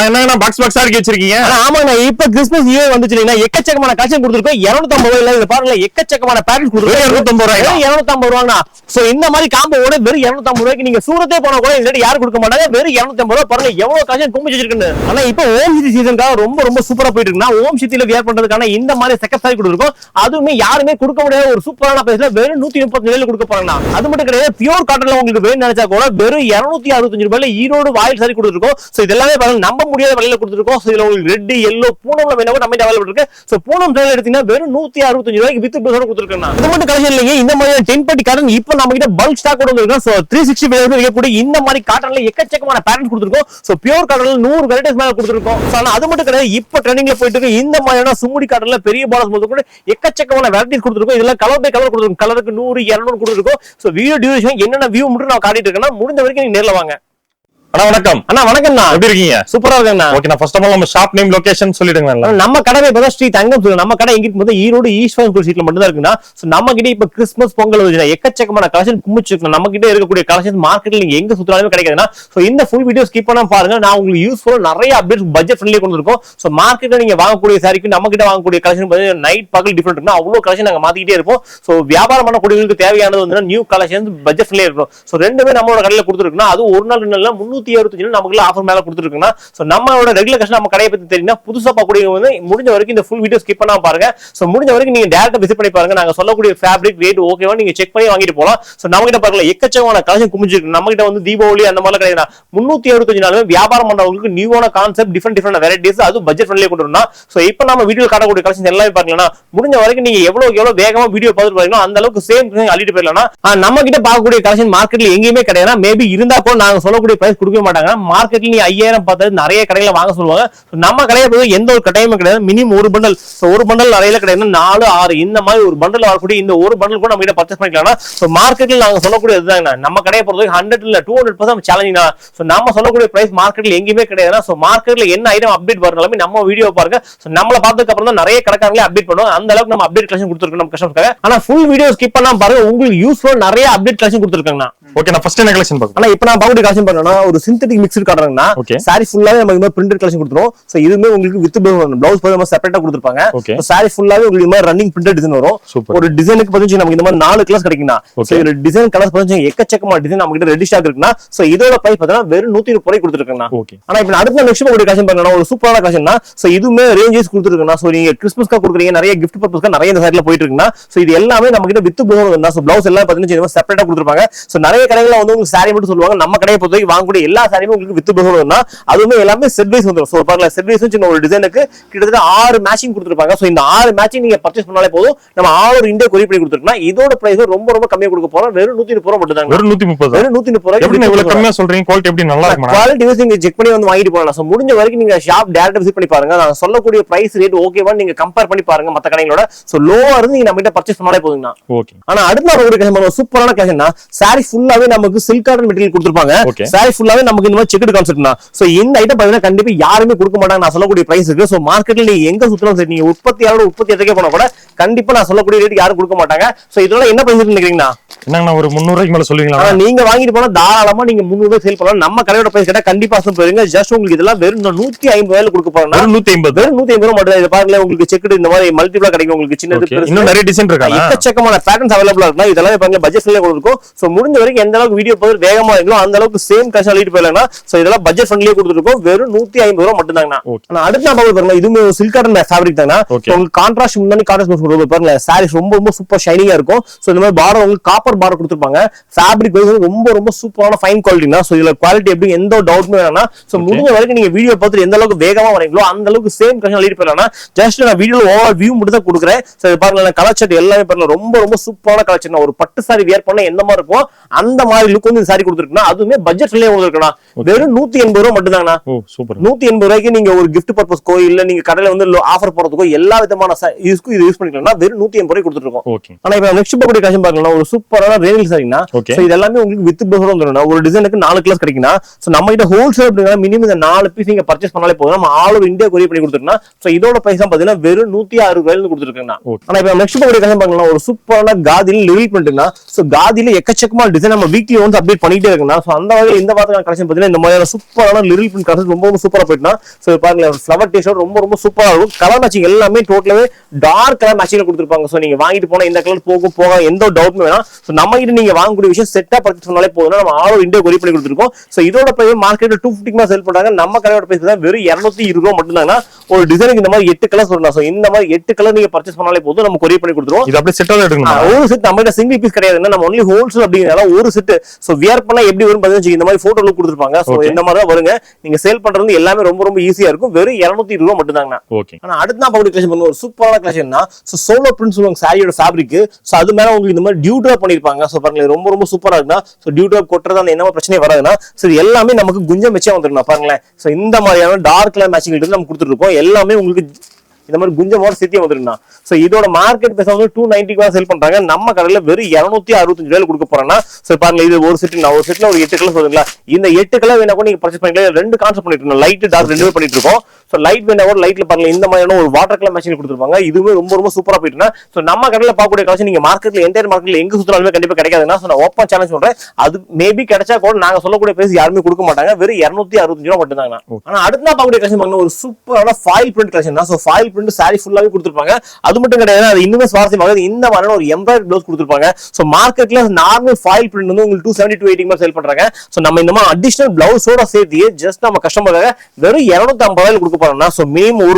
என்ன பாக்ஸ் பாக்ஸா இருக்கு வச்சிருக்கீங்க? ஆமாங்க, இப்ப கிறிஸ்மஸ் ஈவ் வந்துச்சுன்னா எக்கச்சக்கமான கலெக்ஷன் கொடுத்துருக்கோம். 250 ரூபாயில இது பாருங்க, எக்கச்சக்கமான பேக்கெட் கொடுத்துருக்கோம். 250 ரூபாய், 250 ரூபாய்னா சோ இந்த மாதிரி காம்போவோட வெறும் 250 ரூபாய்க்கு நீங்க சூரத்தே போனா கூட இந்த யாரும் கொடுக்க மாட்டாங்க. வெறும் 250 ரூபாய் பாருங்க, எவ்வளவு கலெக்ஷன் கும்பிச்சு வச்சிருக்குன்னு. ஆனா இப்போ ஓம் சிட்டி சீசனுக்காக ரொம்ப சூப்பரா போயிட்டு இருக்குன்னா ஓம் சிட்டில வியர் பண்றதுக்கான இந்த மாதிரி செக்கப் சாரி கொடுத்துருக்கோம். அதுவுமே யாருமே கொடுக்க முடியாத ஒரு சூப்பரான பிரைஸ்ல வெறும் 135 ரூபாய்க்கு கொடுக்க போறாங்க. அது மட்டும் கிடையாது, பியூர் காட்டன்ல உங்களுக்கு வேணும் நினைச்சா கூட வெறும் 265 ரூபாயில ஈரோடு வாயில் சாரி கொடுத்துருக்கோம். சோ இதெல்லாமே பாருங்க நம்ப முடியாத விலையில கொடுத்துருக்கோம். சோ இதுல உங்களுக்கு ரெட் எல்லோ பூனம்ல வேணா கூட நம்ம அவைலபிள் இருக்கு. சோ பூனம் சேல் எடுத்தீங்கன்னா வெறும் 165 ரூபாய்க்கு வித் பிளஸோட கொடுத்துருக்கோம். இது மட்டும் கலெக்ஷன் இல்லைங்க, இந்த மாதிரி 10 பட்டி காட்டன் இப்போ நம்ம கிட்ட பல்க் ஸ்டாக் கொண்டு வந்திருக்கோம். சோ 365 இருக்கக்கூடிய இந்த மாதிரி காட்டன்ல எக்கச்சக்கமான பேட்டர்ன்ஸ் கொடுத்துருக்கோம். சோ பியூர் காட்டன்ல 100 வெரைட்டிஸ் மேல கொடுத்துருக்கோம். சோ அது மட்டும் கிடையாது, இப்போ ட்ரெண்டிங்ல போயிட்டு இருக்கு இந்த மாதிரியான சுமுடி காட்டன்ல பெரிய பால்ஸ் முதல் கூட எக்கச்சக்கமான வெரைட்டிஸ் கொடுத்துருக்கோம். இதெல்லாம் கலர் பை கலர் கொடுத்துருக்கோம். கலருக்கு 100 200 கொடுத்துருக்கோம். சோ வீடியோ டியூரேஷன் என்னென்ன வியூ மட்டும் நான் காட்டிட்டு இருக்கேன்னா முடிஞ்ச வரைக்கும் நீங்க நேர்ல வாங்க. வணக்கம் அண்ணா. வணக்கம்ண்ணா, எப்படி இருக்கீங்க? சூப்பரா இருக்கேன். ஓகே, நான் ஃபர்ஸ்ட் ஆஃப் ஆல் நம்ம ஷாப் நேம் லொகேஷன் சொல்லிடுங்க. நம்ம கடை இப்ப ஸ்ரீ தங்கம் சொல்லுங்க. நம்ம கடை எங்க இருக்கு? ஈரோடு ஈஸ்ட் ஸ்ட்ரீட்ல மட்டும் தான் இருக்குன்னா நம்ம கிட்ட இப்ப கிறிஸ்மஸ் பொங்கல் வருதுன்னா எக்கச்சக்கமான கலெக்ஷன் கும்பிச்சிருக்கோம். நம்ம கிட்ட இருக்கக்கூடிய கலெக்ஷன் மார்க்கெட்ல நீங்க எங்க சுத்தாலுமே கிடைக்காதுன்னா சோ இந்த ஃபுல் வீடியோ ஸ்கிப் பண்ணாம பாருங்க. நான் உங்களுக்கு யூஸ்ஃபுல்லா நிறைய அப்டேட்ஸ் பட்ஜெட் ஃப்ரெண்ட்லி கொண்டு இருக்கோம். சோ மார்க்கெட்ல நீங்க வாங்கக்கூடிய சாரிக்கு நம்ம கிட்ட வாங்கக்கூடிய கலெக்ஷன் பாத்தீங்கன்னா நைட் பகல் டிஃபரெண்ட் இருக்குன்னா அவ்வளவு கலெக்ஷன் நாங்க மாத்திக்கிட்டே இருப்போம். சோ வியாபாரம் பண்ணக்கூடியவங்களுக்கு தேவையானது வந்து நியூ கலெக்ஷன் பட்ஜெட் ஃப்ரெண்ட்லியா இருக்கும். சோ ரெண்டுமே நம்மளோட கடையில கொடுத்துருக்குன்னா அது ஒரு நாள் 2 நாள்ல 365 நமக்கு ஆஃபர் மேல கொடுத்துருக்குன்னா சோ நம்மளோட ரெகுலர் கஸ்டமர் நம்ம கடையை பத்தி தெரியும்னா புதுசா பார்க்கக்கூடிய வந்து முடிஞ்ச வரைக்கும் இந்த ஃபுல் வீடியோ ஸ்கிப் பண்ணாம பாருங்க. சோ முடிஞ்ச வரைக்கும் நீங்க டைரக்டா விசிட் பண்ணி பாருங்க. நாங்க சொல்லக்கூடிய ஃபேப்ரிக் ரேட் ஓகேவா நீங்க செக் பண்ணி வாங்கிட்டு போலாம். சோ நம்ம கிட்ட பாருங்க எக்கச்சக்கமான கலெக்ஷன் குமிஞ்சிருக்கு. நம்ம கிட்ட வந்து தீபாவளி அந்த மாதிரி கிடையாது. 365 நாளுமே வியாபாரம் பண்றவங்களுக்கு நியூவான கான்செப்ட் டிஃபரெண்ட் வெரைட்டிஸ் அது பட்ஜெட் ஃப்ரெண்ட்லியா கொடுத்துருந்தா. சோ இப்போ நம்ம வீடியோ காட்டக்கூடிய கலெக்ஷன் எல்லாமே பாருங்கன்னா முடிஞ்ச வரைக்கும் நீங்க எவ்வளவு வேகமா வீடியோ பார்த்துட்டு பாருங்க அந்த அளவுக்கு சேம் அள்ளிட்டு போயிடலாம். நம்ம கிட்ட பார்க்கக்கூடிய கலெக்ஷன் மார்க்கெட்ல எங்கேயுமே கிடையாது. மேபி இருந்தா கூட நாங்க சொல்லக்கூடிய பிரைஸ் கொடுக்க மாட்டாங்க. மார்க்கெட்ல நீ 5000 பார்த்தது நிறைய கடையில வாங்க சொல்லுவாங்க. நம்ம கடையில போய் எந்த ஒரு கட்டாயமும் கிடையாது. மினிமம் ஒரு பண்டல், ஒரு பண்டல் நிறைய கிடையாது 4 6 இந்த மாதிரி ஒரு பண்டல் வரக்கூடிய இந்த ஒரு பண்டல் கூட நம்ம கிட்ட பர்ச்சேஸ் பண்ணிக்கலாம். சோ மார்க்கெட்ல நாங்க சொல்லக்கூடிய இதுதான் நம்ம கடையை பொறுத்தவரைக்கும் 100 இல்ல 200% சேலஞ்சிங் தான். சோ நம்ம சொல்லக்கூடிய பிரைஸ் மார்க்கெட்ல எங்கேயுமே கிடையாது. சோ மார்க்கெட்ல என்ன ஐட்டம் அப்டேட் வரனாலுமே நம்ம வீடியோ பாருங்க. சோ நம்மள பார்த்ததுக்கு அப்புறம் தான் நிறைய கடைக்காரங்களே அப்டேட் பண்ணுவோம். அந்த அளவுக்கு நம்ம அப்டேட் கலெக்ஷன் கொடுத்துருக்கோம் நம்ம கஸ்டமர்ஸ்க்காக. ஆனா ஃபுல் வீடியோ ஸ்கிப் பண்ணாம பாருங்க, உங்களுக்கு யூஸ்ஃபுல் நிறைய அப்டேட் கலெக்ஷன் கொடுத்துருக்காங்க. ஓகே, நான் ஃபர்ஸ்ட் என்ன கலெக்ஷன் பார்க்கணும். ஆனா இப்போ நான் பாக்கக்கூடிய கலெக்ஷன் பண்ணனா ஒரு சிந்தெடிக் மிக்ஸ்டு காட்டுறாங்கன்னா சாரி ஃபுல்லாவே நம்ம இந்த பிரிண்டட் கலெக்ஷன் கொடுத்துறோம். சோ இதுமே உங்களுக்கு வித் ப்ளவுஸ் போய் நம்ம செப்பரேட்டா கொடுத்திருப்பாங்க. சோ சாரி ஃபுல்லாவே உங்களுக்கு இந்த மாதிரி ரன்னிங் பிரிண்டட் டிசைன் வரும். ஒரு டிசைனுக்கு பாத்தீங்கன்னா நமக்கு இந்த மாதிரி 4 கிளாஸ் கிடைக்கும்னா சோ இந்த டிசைன் கலர்ஸ் பாத்தீங்கன்னா எக்கச்சக்கமான டிசைன் நம்ம கிட்ட ரெடி ஸ்டாக் இருக்குன்னா சோ இதோட பிரைஸ் பாத்தீங்கன்னா வெறும் 130 ரூபாய் கொடுத்திருக்காங்க. ஆனா இப்போ அடுத்த நெக்ஸ்ட் ஒரு கலெக்ஷன் பண்ணனா ஒரு சூப்பரான கலெக்ஷன்னா சோ இதுமே ரேஞ்சஸ் கொடுத்திருக்காங்க. சோ நீங்க கிறிஸ்மஸ்க்கு கொடுக்குறீங்க, நிறைய gift பர்பஸ்க்கு நிறைய இந்த சைடுல போயிட்டு இருக்குன்னா சோ இது எல்லாமே நம்ம கிட்ட வித் ப்ளவுஸ் வந்தா சோ ப்ளவுஸ் எல்லாம் பாத்தீங்கன்னா செப்பரேட்டா கொடுத்திருப்பாங்க. சோ நிறைய கடைகள்ல வந்து உங்களுக்கு சாரி மட்டும் சொல்லுவாங்க. நம்ம கடையை பொறுத்தவரைக்கும் வாங்கக்கூடிய எல்லா சாரியுமே உங்களுக்கு வித் ப்ளவுஸ் வந்தா அதுவுமே எல்லாமே செட் வைஸ் வந்துரும். சோ பாருங்க செட் வைஸ் சின்ன ஒரு டிசைனுக்கு கிட்டத்தட்ட 6 மேட்சிங் கொடுத்திருப்பாங்க. சோ இந்த 6 மேட்சிங் நீங்க பர்ச்சேஸ் பண்ணாலே போதும். நம்ம ஆல் ஓவர் இந்தியா கொரியர் பண்ணி கொடுத்திருக்கோம். இதோட பிரைஸ் ரொம்ப கம்மியா கொடுக்க போறோம். வெறும் 130 ரூபாய் மட்டும் தான். வெறும் 130. வெறும் 130 ரூபாய். எப்படி இவ்வளவு கம்மியா சொல்றீங்க? குவாலிட்டி எப்படி நல்லா இருக்குமா? குவாலிட்டி வைஸ் நீங்க செக் பண்ணி வந்து வாங்கிட்டு போலாம். சோ முடிஞ்ச வரைக்கும் நீங்க ஷாப் டைரக்டா விசிட் பண்ணி பாருங்க. நான் சொல்லக்கூடிய பிரைஸ் ரேட் ஓகேவா நீங்க கம்பேர் பண்ணி பாருங்க மத்த கடைகளோட. சோ லோவா இருந்து நீங்க நம்ம கிட்ட பர்ச்சேஸ் பண்ணாலே போதுங்க. ஓகே. ஆனா அடுத்த ஒரு கலெக்ஷன் சூப்பரான கலெக்ஷன்னா சாரி ஃபுல்லாவே நமக்கு சில்க் காட்டன் மெட்டீரியல் கொடுத்திருப்பாங்க. சாரி ஃபுல்லாவே நமக்கு இந்த மாதிரி செக்குடு கான்செப்ட்னா சோ இந்த ஐட்டம் பாத்தீங்கன்னா கண்டிப்பா யாருமே கொடுக்க மாட்டாங்க. நான் சொல்லக்கூடிய பிரைஸ் இருக்கு. சோ மார்க்கெட்ல நீங்க எங்க சுத்தணும் சரி, நீங்க உற்பத்தியாளரோட உற்பத்தி எதுக்கே போனா கூட கண்டிப்பா நான் சொல்லக்கூடிய ரேட் யாரும் கொடுக்க மாட்டாங்க. சோ இதோட என்ன பிரைஸ் நினைக்கிறீங்கன்னா என்னங்க ஒரு 300 ரூபாய்க்கு மேல சொல்லுவீங்களா? நீங்க வாங்கிட்டு போனா தாராளமா நீங்க 300 ரூபாய் சேல் பண்ணலாம். நம்ம கடையோட பிரைஸ் கேட்டா கண்டிப்பா போயிருங்க. ஜஸ்ட் உங்களுக்கு இதெல்லாம் வெறும் 150 ரூபாய்ல கொடுக்க போறோம். 150 வெறும் 150 ரூபாய் மட்டும். இத பாருங்க உங்களுக்கு செக்குடு இந்த மாதிரி மல்டிபிளா கிடைக்கும். உங்களுக்கு சின்னது இன்னும் நிறைய டிசைன் இருக்கு. எக்கச்சக்கமான பேட்டர்ன்ஸ் அவைலபிளா இருக்கு. இதெல்லாம் பாருங்க பட்ஜெட் ஃப்ரெண்ட்லியா கொடுத்துருக்கோம். சோ முடிஞ்ச வரைக்கும் எந்த அளவுக்கு வீடியோ பார்த்து வேகமா இருக்கோ அந்த அளவுக்கு சேம் கலெக்ஷன் அள்ளிட்டு போயிடலாம். சோ இதெல்லாம் பட்ஜெட் ஃப்ரெண்ட்லியா கொடுத்துருக்கோம். வெறும் 150 ரூபாய் மட்டும் தாங்க. ஆனா அடுத்து நான் பாருங்க இதுமே சில்க் காட்டன் ஃபேப்ரிக் தாங்க. உங்களுக்கு கான்ட்ராஸ்ட் முன்னாடி கான்ட்ராஸ்ட் பாருங்க சாரி ரொம்ப சூப்பர் ஷைனிங்கா இருக்கும். சோ இந்த மாதிரி பார்டர் உங்களுக்கு காப்பர் பார்டர் கொடுத்திருப்பாங்க. ஃபேப்ரிக் வைஸ் ரொம்ப சூப்பரான ஃபைன் குவாலிட்டினா. சோ இதுல குவாலிட்டி எப்படி எந்த டவுட்மே வேணா. சோ முடிஞ்ச வரைக்கும் நீங்க வீடியோ பார்த்து எந்த அளவுக்கு வேகமா வரீங்களோ அந்த அளவுக்கு சேம் கலெக்ஷன் அள்ளிட்டு போயிடலாம். ஜஸ்ட் நான் வீடியோல ஓவர் வியூ மட்டும் தான் கொடுக்குறேன். சோ பாருங்க கலர் செட் எல்லாமே பாருங்க ரொம்ப சூப்பரான கலர் செட். ஒரு பட்டு சாரி வியர் பண்ண எந்த மாதிரி இருக்கும் அந்த மாதிரி லுக் வந்து இந்த சாரி கொடுத்திருக்குன்னா அதுவுமே பட்ஜெட் ஃப்ரெண்ட்லியா கொடுத்திருக்கா. வெறும் 180 ரூபாய் மட்டும் தாங்கண்ணா. 180 ரூபாய்க்கு நீங்க ஒரு gift பர்பஸ்க்கோ இல்ல நீங்க கடையில வந்து ஆஃபர் போறதுக்கோ எல்லா விதமான யூஸ்க்கு இது யூஸ் பண்ணிக்கலாம். வெறும் 180 ரூபாய் கொடுத்துருக்கோம். ஆனா இப்ப நெக்ஸ்ட் பக்கடி கலெக்ஷன் பாக்கலாம் ஒரு சூப்பரான ரேஞ்சில் சாரினா சோ இது எல்லாமே உங்களுக்கு வித் ப்ளவுஸ் வந்துரும். ஒரு டிசைனுக்கு 4 கிளாஸ் கிடைக்கும்னா சோ நம்ம கிட்ட ஹோல்சேல் அப்படிங்கற மினிமம் இந்த 4 பீஸ் நீங்க பர்ச்சேஸ் பண்ணாலே போதும். நம்ம ஆல் ஓவர் இந்தியா கொரியர் பண்ணி கொடுத்துறோம்னா சோ இதோட பிரைஸ் பாத்தீங்கன்னா வெறும் 160 ரூபாயில கொடுத்துருக்காங்க. ஆனா இப்ப நெக்ஸ்ட் பக்கடி கலெக்ஷன் பாக்கலாம் ஒரு சூப்பரான காதில லெவல் பிரிண்ட்னா சோ காதில எக்கச்சக்கமான டிசைன் நம்ம வீக்லி ஒன்ஸ் அப்டேட் பண்ணிட்டே இருக்குன்னா சோ அந்த வகையில் இந்த வாரத்துக்கான கலெக்ஷன் பார்த்தீங்கன்னா இந்த மாதிரியான சூப்பரான லிரில் பிரிண்ட் கலெக்ஷன் ரொம்ப சூப்பரா போயிட்டுனா சோ பாருங்க ஃப்ளவர் டீஷர்ட் ரொம்ப சூப்பரா இருக்கும். கலர் மேட்சிங் எல்லாமே டோட்டலாவே டார்க் கலர் மேட்சிங்ல கொடுத்துருப்பாங்க. சோ நீங்க வாங்கிட்டு போனா இந்த கலர் போக எந்த டவுட்மே வேணாம். சோ நம்ம கிட்ட நீங்க வாங்கக்கூடிய விஷயம் செட்டா பர்ச்சேஸ் பண்ணாலே போதும். நம்ம ஆல் ஓவர் இந்தியா கொரியர் பண்ணி கொடுத்துருக்கோம். சோ இதோட பிரைஸ் மார்க்கெட்ல 250 சேல் பண்றாங்க. நம்ம கடையோட பிரைஸ் தான் வெறும் 220 ரூபாய் மட்டும் தாங்க. ஒரு டிசைனுக்கு இந்த மாதிரி 8 கலர் சொல்லலாம். சோ இந்த மாதிரி 8 கலர் நீங்க பர்ச்சேஸ் பண்ணாலே போதும், நம்ம கொரியர் பண்ணி கொடுத்துருவோம். இது அப்படியே செட்டா எடுக்கணும். ஒரு செட் நம்ம கிட்ட சிங்கிள் பீஸ் கிடையாதுன்னா நம்ம ஒன்லி ஹோல்சேல் அப்படிங்கறதால ஒரு செட். சோ வியர் பண்ணா எப்படி வரும் பாத்தீங்கன்னா இந்த மாதிரி போட்டோல கொடுத்துருப்பாங்க. சோ இந்த மாதிரி தான் வருங்க. நீங்க சேல் பண்றது எல்லாமே ரொம்ப ஈஸியா இருக்கும். வெறும் 220 ரூபாய் மட்டும் தாங்க. ஓகே. ஆனா அடுத்து நான் பவுடர் கலெக்ஷன் பண்ணுவோம். ஒரு சூப்பரான கலெக்ஷன்னா சோ சோலோ பிரிண்ட் சொல்லுவாங்க சாரியோட ஃபேப்ரிக். சோ அது மேல உங்களுக்கு இந்த மாதிரி டியூ டிராப் பண்ணிருப்பாங்க. சோ பாருங்க ரொம்ப சூப்பரா இருக்குன்னா சோ டியூ டிராப் கொட்றது அந்த என்ன பிரச்சனை வராதுன்னா சோ எல்லாமே நமக்கு குஞ்சம் வச்சே வந்துடும். பாருங்களேன். சோ இந்த மாதிரியான டார்க் கலர் மேட்சிங் நம்ம கொடுத்துட்டு இருக்கோம். எல்லாமே உங்களுக்கு இந்த மாதிரி குஞ்சமோட சித்தியம் வந்துருந்தா. சோ இதோட மார்க்கெட் பேச வந்து 290 சேல் பண்றாங்க. நம்ம கடையில வெறும் 265 ரூபாய்க்கு கொடுக்க போறோம்னா சோ பாருங்க இது ஒரு செட் நான் ஒரு செட்ல ஒரு 8 கலர் சொல்லுங்களா. இந்த 8 கலர் வேணா கூட நீங்க பர்ச்சேஸ் பண்ணிக்கலாம். ரெண்டு கான்செப்ட் பண்ணிட்டு இருக்கோம். லைட் டார்க் ரெண்டுமே பண்ணிட்டு இருக்கோம். சோ லைட் வேணா கூட லைட்ல பாருங்க இந்த மாதிரியான ஒரு வாட்டர் கலர் மேட்சிங் கொடுத்துருப்பாங்க. இதுவே ரொம்ப சூப்பரா போயிட்டுனா சோ நம்ம கடையில பார்க்கக்கூடிய கலெக்ஷன் நீங்க மார்க்கெட்ல என்டையர் மார்க்கெட்ல எங்க சுத்தறாலுமே கண்டிப்பா கிடைக்காதுன்னா சோ நான் ஓப்பன் சேலஞ்ச் சொல்றேன். அது மேபி கிடைச்சா கூட நாங்க சொல்லக்கூடிய பிரைஸ் யாருமே கொடுக்க மாட்டாங்க. வெறும் 265 ரூபாய் மட்டும் தாங்க. ஆனா அடுத்து நான் பார்க்கக்கூடிய கலெக்ஷன் பாருங்க ஒரு சூப்பரான ஃபாயில் பிரிண்ட் கலெக்ஷன் தான். சோ ஃபாயில் பிரிண்ட் சாரி ஃபுல்லாவே கொடுத்திருப்பாங்க. அது மட்டும் கிடையாது, அது இன்னுமே சுவாரஸ்யமாக இந்த மாதிரியான ஒரு எம்ப்ராய்டரி ப்ளவுஸ் கொடுத்திருப்பாங்க. சோ மார்க்கெட்ல நார்மல் ஃபாயில் பிரிண்ட் வந்து உங்களுக்கு 270 to 280 சேல் பண்றாங்க. சோ நம்ம இந்த மாதிரி அடிஷனல் பிளவுஸோட சேர்த்து ஜஸ்ட் நம்ம கஸ்டமருக்கு வெறும் 250 கொடுக்க போறோம்னா சோ மினிமம்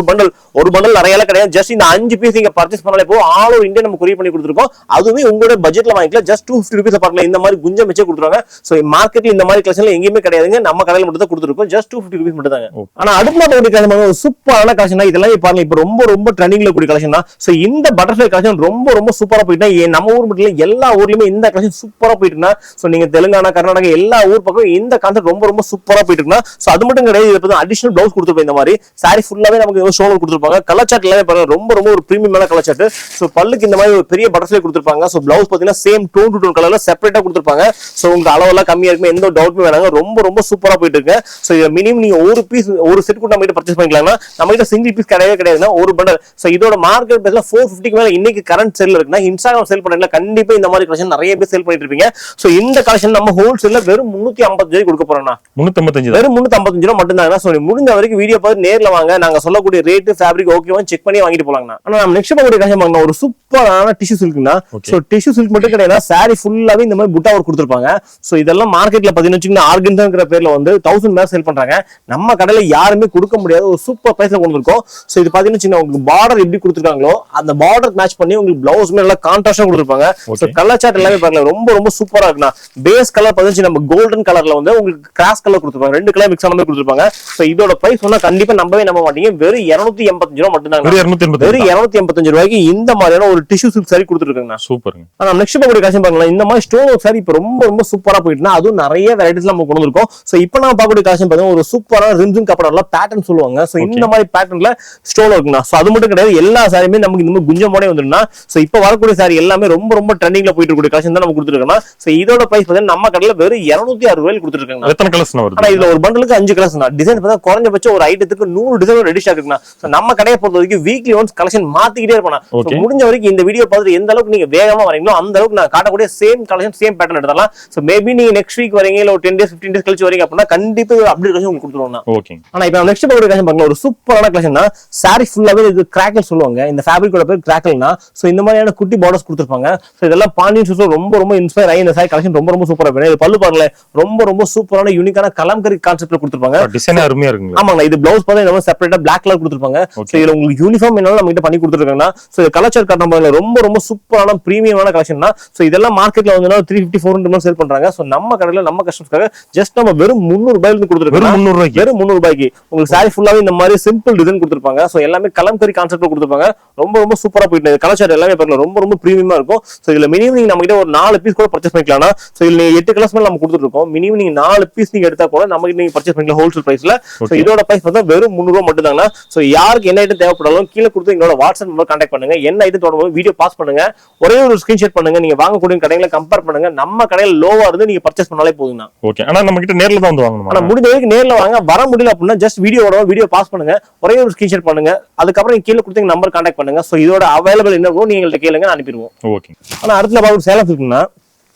ஒரு பண்டல் நிறைய கிடையாது. ஜஸ்ட் இந்த 5 பீஸ் நீங்க பர்ச்சேஸ் பண்ணாலே போதும். ஆல் ஓவர் இந்தியா நம்ம கொரியர் பண்ணி கொடுத்துருக்கோம். அதுவே உங்களோட பட்ஜெட்ல வாங்கிக்கலாம். ஜஸ்ட் 250 ரூபீஸ் பார்க்கலாம். இந்த மாதிரி குஞ்சம் வச்சே கொடுத்துருவாங்க. சோ மார்க்கெட்ல இந்த மாதிரி கலெக்ஷன்ல எங்கேயுமே கிடையாதுங்க. நம்ம கடையில மட்டும் தான் கொடுத்துருக்கோம். ஜஸ்ட் 250 ரூபீஸ் மட்டும் தாங்க. ஆனா அடுத்த பார்க்கக்கூடிய ஒரு சூப்பரான கலெக்ஷன் இதெல்லாம் பாருங்க. இப்ப ரொம்ப ட்ரெண்டிங்ல கூடிய கலெக்ஷன் தான். சோ இந்த பட்டர்ஃப்ளை கலெக்ஷன் ரொம்ப சூப்பரா போயிட்டா நம்ம ஊர் மட்டும் இல்ல எல்லா ஊர்லயுமே இந்த கலெக்ஷன் சூப்பரா போயிட்டுனா சோ நீங்க தெலுங்கானா கர்நாடகா எல்லா ஊர் பக்கம் இந்த கான்செப்ட் ரொம்ப சூப்பரா போயிட்டுனா சோ அது மட்டும் கிடையாது. இது பத்தி அடிஷனல் பிளவுஸ் கொடுத்துருப்பாங்க. இந்த மாதிரி சாரி ஃபுல்லாவே நமக்கு ஷோல்டர் கொடுத்துருப்பாங்க. கலர் சார்ட் எல்லாமே பாருங்க ரொம்ப ஒரு பிரீமியமான கலர் சார்ட். சோ பல்லுக்கு இந்த மாதிரி ஒரு பெரிய பட்டர்ஃப்ளை கொடுத்துருப்பாங்க. சோ பிளவுஸ் பாத்தீங்கன்னா சேம் டோன் டு டோன் கலர்ல செப்பரேட்டா கொடுத்துருப்பாங்க. சோ உங்க அளவெல்லாம் கம்மியா இருக்கும். எந்த டவுட்மே வேணாங்க. ரொம்ப சூப்பரா போயிட்டு இருக்கு. சோ இது மினிமம் நீங்க ஒரு பீஸ் ஒரு செட் கூட நம்ம கிட்ட பர்ச்சேஸ் பண்ணிக்கலாம்னா நம்ம கிட்ட சிங்கிள் பீஸ் கிடையாதுன்னா ஒரு பண்டல். சோ இதோட மார்க்கெட் பிரைஸ்ல 450 மேல இன்னைக்கு கரண்ட் செல் இருக்குன்னா இன்ஸ்டாகிராம் செல் பண்றீங்களா கண்டிப்பா இந்த மாதிரி கலெக்ஷன் நிறைய பேர் செல் பண்ணிட்டு இருப்பீங்க. சோ இந்த கலெக்ஷன் நம்ம ஹோல்சேல்ல வெறும் 350 ரூபாய்க்கு கொடுக்க போறோம்னா 355 வெறும் 355 ரூபாய் மட்டும் தான். சோ முடிஞ்ச வரைக்கும் வீடியோ பார்த்து நேர்ல வாங்க. நாங்க சொல்லக்கூடிய ரேட் ஃபேப்ரிக் ஓகேவா செக் பண்ணி வாங்கிட்டு போலாங்கண்ணா. ஆனா நம்ம நெக்ஸ்ட் பார்க்கக்கூடிய கலெக்ஷன் பாருங்க ஒரு சூப்பரான டிஷ்யூ சில்க்னா. சோ டிஷ்யூ சில்க் மட்டும் கிடையாது, சாரி ஃபுல்லாவே இந்த மாதிரி புட்டா ஒர்க் கொடுத்திருப்பாங்க. சோ இதெல்லாம் மார்க்கெட்ல பாத்தீங்கன்னா ஆர்கன்ஸாங்கிற பேர்ல வந்து 1000 மேல சேல் பண்றாங்க. நம்ம கடையில யாருமே கொடுக்க முடியாத ஒரு சூப்பர் பிரைஸ்ல கொண்டு இருக்கோம். சோ இது பாத்தீங்கன்னா உங்களுக்கு பார்டர் எப்படி கொடுத்திருக்காங்களோ அந்த பார்டர் மேட்ச் பண்ணி உங்களுக்கு பிளவுஸ் மேல கான்ட்ராஸ்டா கொடுத்திருப்பாங்க. சோ கலர் சார்ட் எல்லாமே பாருங்க ரொம்ப சூப்பரா இருக்குண்ணா. பேஸ் கலர் பாத்தீங்கன்னா நம்ம கோல்டன் கலர்ல வந்து உங்களுக்கு கிராஸ் கலர் கொடுத்திருப்பாங்க. ரெண்டு கலர் மிக்ஸ் ஆன மாதிரி கொடுத்திருப்பாங்க. சோ இதோட பிரைஸ் சொன்னா கண்டிப்பா நம்ப மாட்டீங்க. வெறும் 285 ரூபாய் மட்டும் தான். வெறும் 285 ரூபாய்க்கு இந்த மாதிரியான ஒரு டிஷ்யூ சில்க் சாரி கொடுத்துருக்காங்க. சூப்பருங்க. ஆனா நெக்ஸ்ட் பார்க்கக்கூடிய கலெக்ஷன் பாருங்களேன். இந்த மாதிரி ஸ்டோன் ஒர்க் சாரி இப்ப ரொம்ப சூப்பரா போயிட்டுனா அதுவும் நிறைய வெரைட்டிஸ் நம்ம கொண்டு வந்திருக்கோம். சோ இப்போ நம்ம பார்க்கக்கூடிய கலெக்ஷன் பாத்தீங்கன்னா ஒரு சூப்பரான ரிம்ஜிம் கப்படம்ல பேட்டர்ன் சொல்லுவாங்க. சோ இந்த மாதிரி பேட்டர்ன்ல ஸ்டோன் ஒர்க்னா சோ அது மட்டும் கிடையாது, எல்லா சாரியுமே நமக்கு இந்த மாதிரி குஞ்சமோட வந்துருந்தா. சோ இப்போ வரக்கூடிய சாரி எல்லாமே ரொம்ப ட்ரெண்டிங்ல போயிட்டு இருக்கக்கூடிய கலெக்ஷன் தான் நம்ம கொடுத்துருக்கோம். சோ இதோட பிரைஸ் பாத்தீங்கன்னா நம்ம கடையில வெறும் 260 ரூபாய்க்கு கொடுத்துருக்காங்க. எத்தனை கலர்ஸ் வருது? ஆனா இதுல ஒரு பண்டலுக்கு 5 கலர்ஸ் தான். டிசைன் பார்த்தா குறைஞ்சபட்சம் ஒரு ஐட்டத்துக்கு 100 டிசைன் ரெடி ஸ்டாக் இருக்குண்ணா. சோ நம்ம கடையை பொறுத்த வரைக்கும் வீக்லி ஒன்ஸ் கலெக்ஷன் மாத்திக்கிட்டே இருப்போம். முடிஞ்ச வரைக்கும் இந்த வீடியோ பார்த்துட்டு எந்த அளவுக்கு நீங்க வேகமா வரீங்களோ அந்த அளவுக்கு நான் காட்டக்கூடிய சேம் கலெக்ஷன் சேம் பேட்டர்ன் எடுத்துடலாம். சோ மேபி நீங்க நெக்ஸ்ட் வீக் வரீங்க இல்ல ஒரு 10 days 15 days கழிச்சு வரீங்க அப்படின்னா கண்டிப்பா அப்டேட் கலெக்ஷன் உங்களுக்கு கொடுத்துருவோம். ஓகே. ஆனா இப்போ நெக்ஸ்ட் பார்க்கக்கூடிய கலெக்ஷன் பாருங்க ஒரு சூப்பரான கலெக்ஷன் தான். சாரி ஃபுல்லாவே இது கிராக்கல் சொல்லுவாங்க. இந்த ஃபேப்ரிக்கோட பேர் கிராக்கல்னா. சோ இந்த மாதிரியான குட்டி பார்டர்ஸ் கொடுத்திருப்பாங்க. சோ இதெல்லாம் பாண்டியன் சூஸ் ரொம்ப இன்ஸ்பயர் ஆகி இந்த சாரி கலெக்ஷன் ரொம்ப சூப்பரா இருக்கு. இது பல்லு பாருங்க ரொம்ப சூப்பரான யூனிக்கான கலம்கரி கான்செப்ட்ல கொடுத்திருப்பாங்க. டிசைன் அருமையா இருக்குங்க. ஆமாங்க. இது பிளவுஸ் பாத்தீங்கன்னா செப்பரேட்டா பிளாக் கலர் கொடுத்திருப்பாங்க. சோ இதுல உங்களுக்கு யூனிஃபார்ம் என்னால நம்ம கிட்ட பண்ணி கொடுத்திருக்காங்க. சோ இது கலர் சார்ட் காட்டும் பாருங்க ரொம்ப சூப்பரான பிரீமியமான கலெக்ஷன் தான். சோ இதெல்லாம் மார்க்கெட்ல வந்து 350 400 சேல் பண்றாங்க. சோ நம்ம கடையில நம்ம கஸ்டமர்ஸ்க்காக ஜஸ்ட் நம்ம வெறும் 300 ரூபாயில இருந்து கொடுத்திருக்கோம். வெறும் 300 ரூபாய்க்கு உங்களுக்கு சாரி ஃபுல்லாவே இந்த மாதிரி சிம்பிள் டிசைன் கொடுத்திருப்பாங்க. சோ எல்லாமே கலம்கரி கான்செப்ட்ல கொடுத்திருப்பாங்க. ரொம்ப சூப்பரா போயிட்டு கலர் சார்ட் எல்லாமே பாருங்க ரொம்ப பிரீமியமா இருக்கும். சோ இதுல மினிமம் நீங்க நம்ம கிட்ட ஒரு 4 பீஸ் கூட பர்ச்சேஸ் பண்ணிக்கலாம். சோ இதுல 8 கலர்ஸ் மேல நம்ம கொடுத்துட்டு இருக்கோம். மினிமம் நீங்க 4 பீஸ் நீங்க எடுத்தா கூட நம்ம கிட்ட நீங்க பர்ச்சேஸ் பண்ணிக்கலாம் ஹோல்சேல் பிரைஸ்ல. சோ இதோட பிரைஸ் பார்த்தா வெறும் 300 ரூபாய் மட்டும் தாங்க. சோ யாருக்கு என்ன ஐட்டம் தேவைப்படாலும் கீழே கொடுத்து எங்களோட வாட்ஸ்அப் நம்பர் கான்டாக்ட் பண்ணுங்க. என்ன ஐட்டம் தொடரும் வீடியோ பாஸ் பண்ணுங்க. ஒரே ஒரு ஸ்கிரீன்ஷாட் பண்ணுங்க. நீங்க வாங்கக்கூடிய கடைகளை கம்பேர் பண்ணுங்க. நம்ம கடையில லோவா இருந்து நீங்க பர்ச்சேஸ் பண்ணாலே போதும். ஓகே. ஆனா நம்ம கிட்ட நேர்ல தான் வந்து வாங்கணும். ஆனா முடிஞ்ச வரைக்கும் நேர்ல வாங்க. வர முடியல அப்படின்னா ஜஸ்ட் வீடியோ பாஸ் பண்ணுங்க. ஒரே ஒரு ஸ்கிரீன்ஷாட் பண்ணுங்க. அதுக்கப்புறம் நீங்க கீழே கொடுத்து நம்பர் கான்டாக்ட் பண்ணுங்க. சோ இதோட அவைலபிள் என்ன நீங்க எங்கள்கிட்ட கேளுங்க, அனுப்பிடுவோம். ஓகே. ஆனா அடுத்த பாபு சேலம் இருக்குன்னா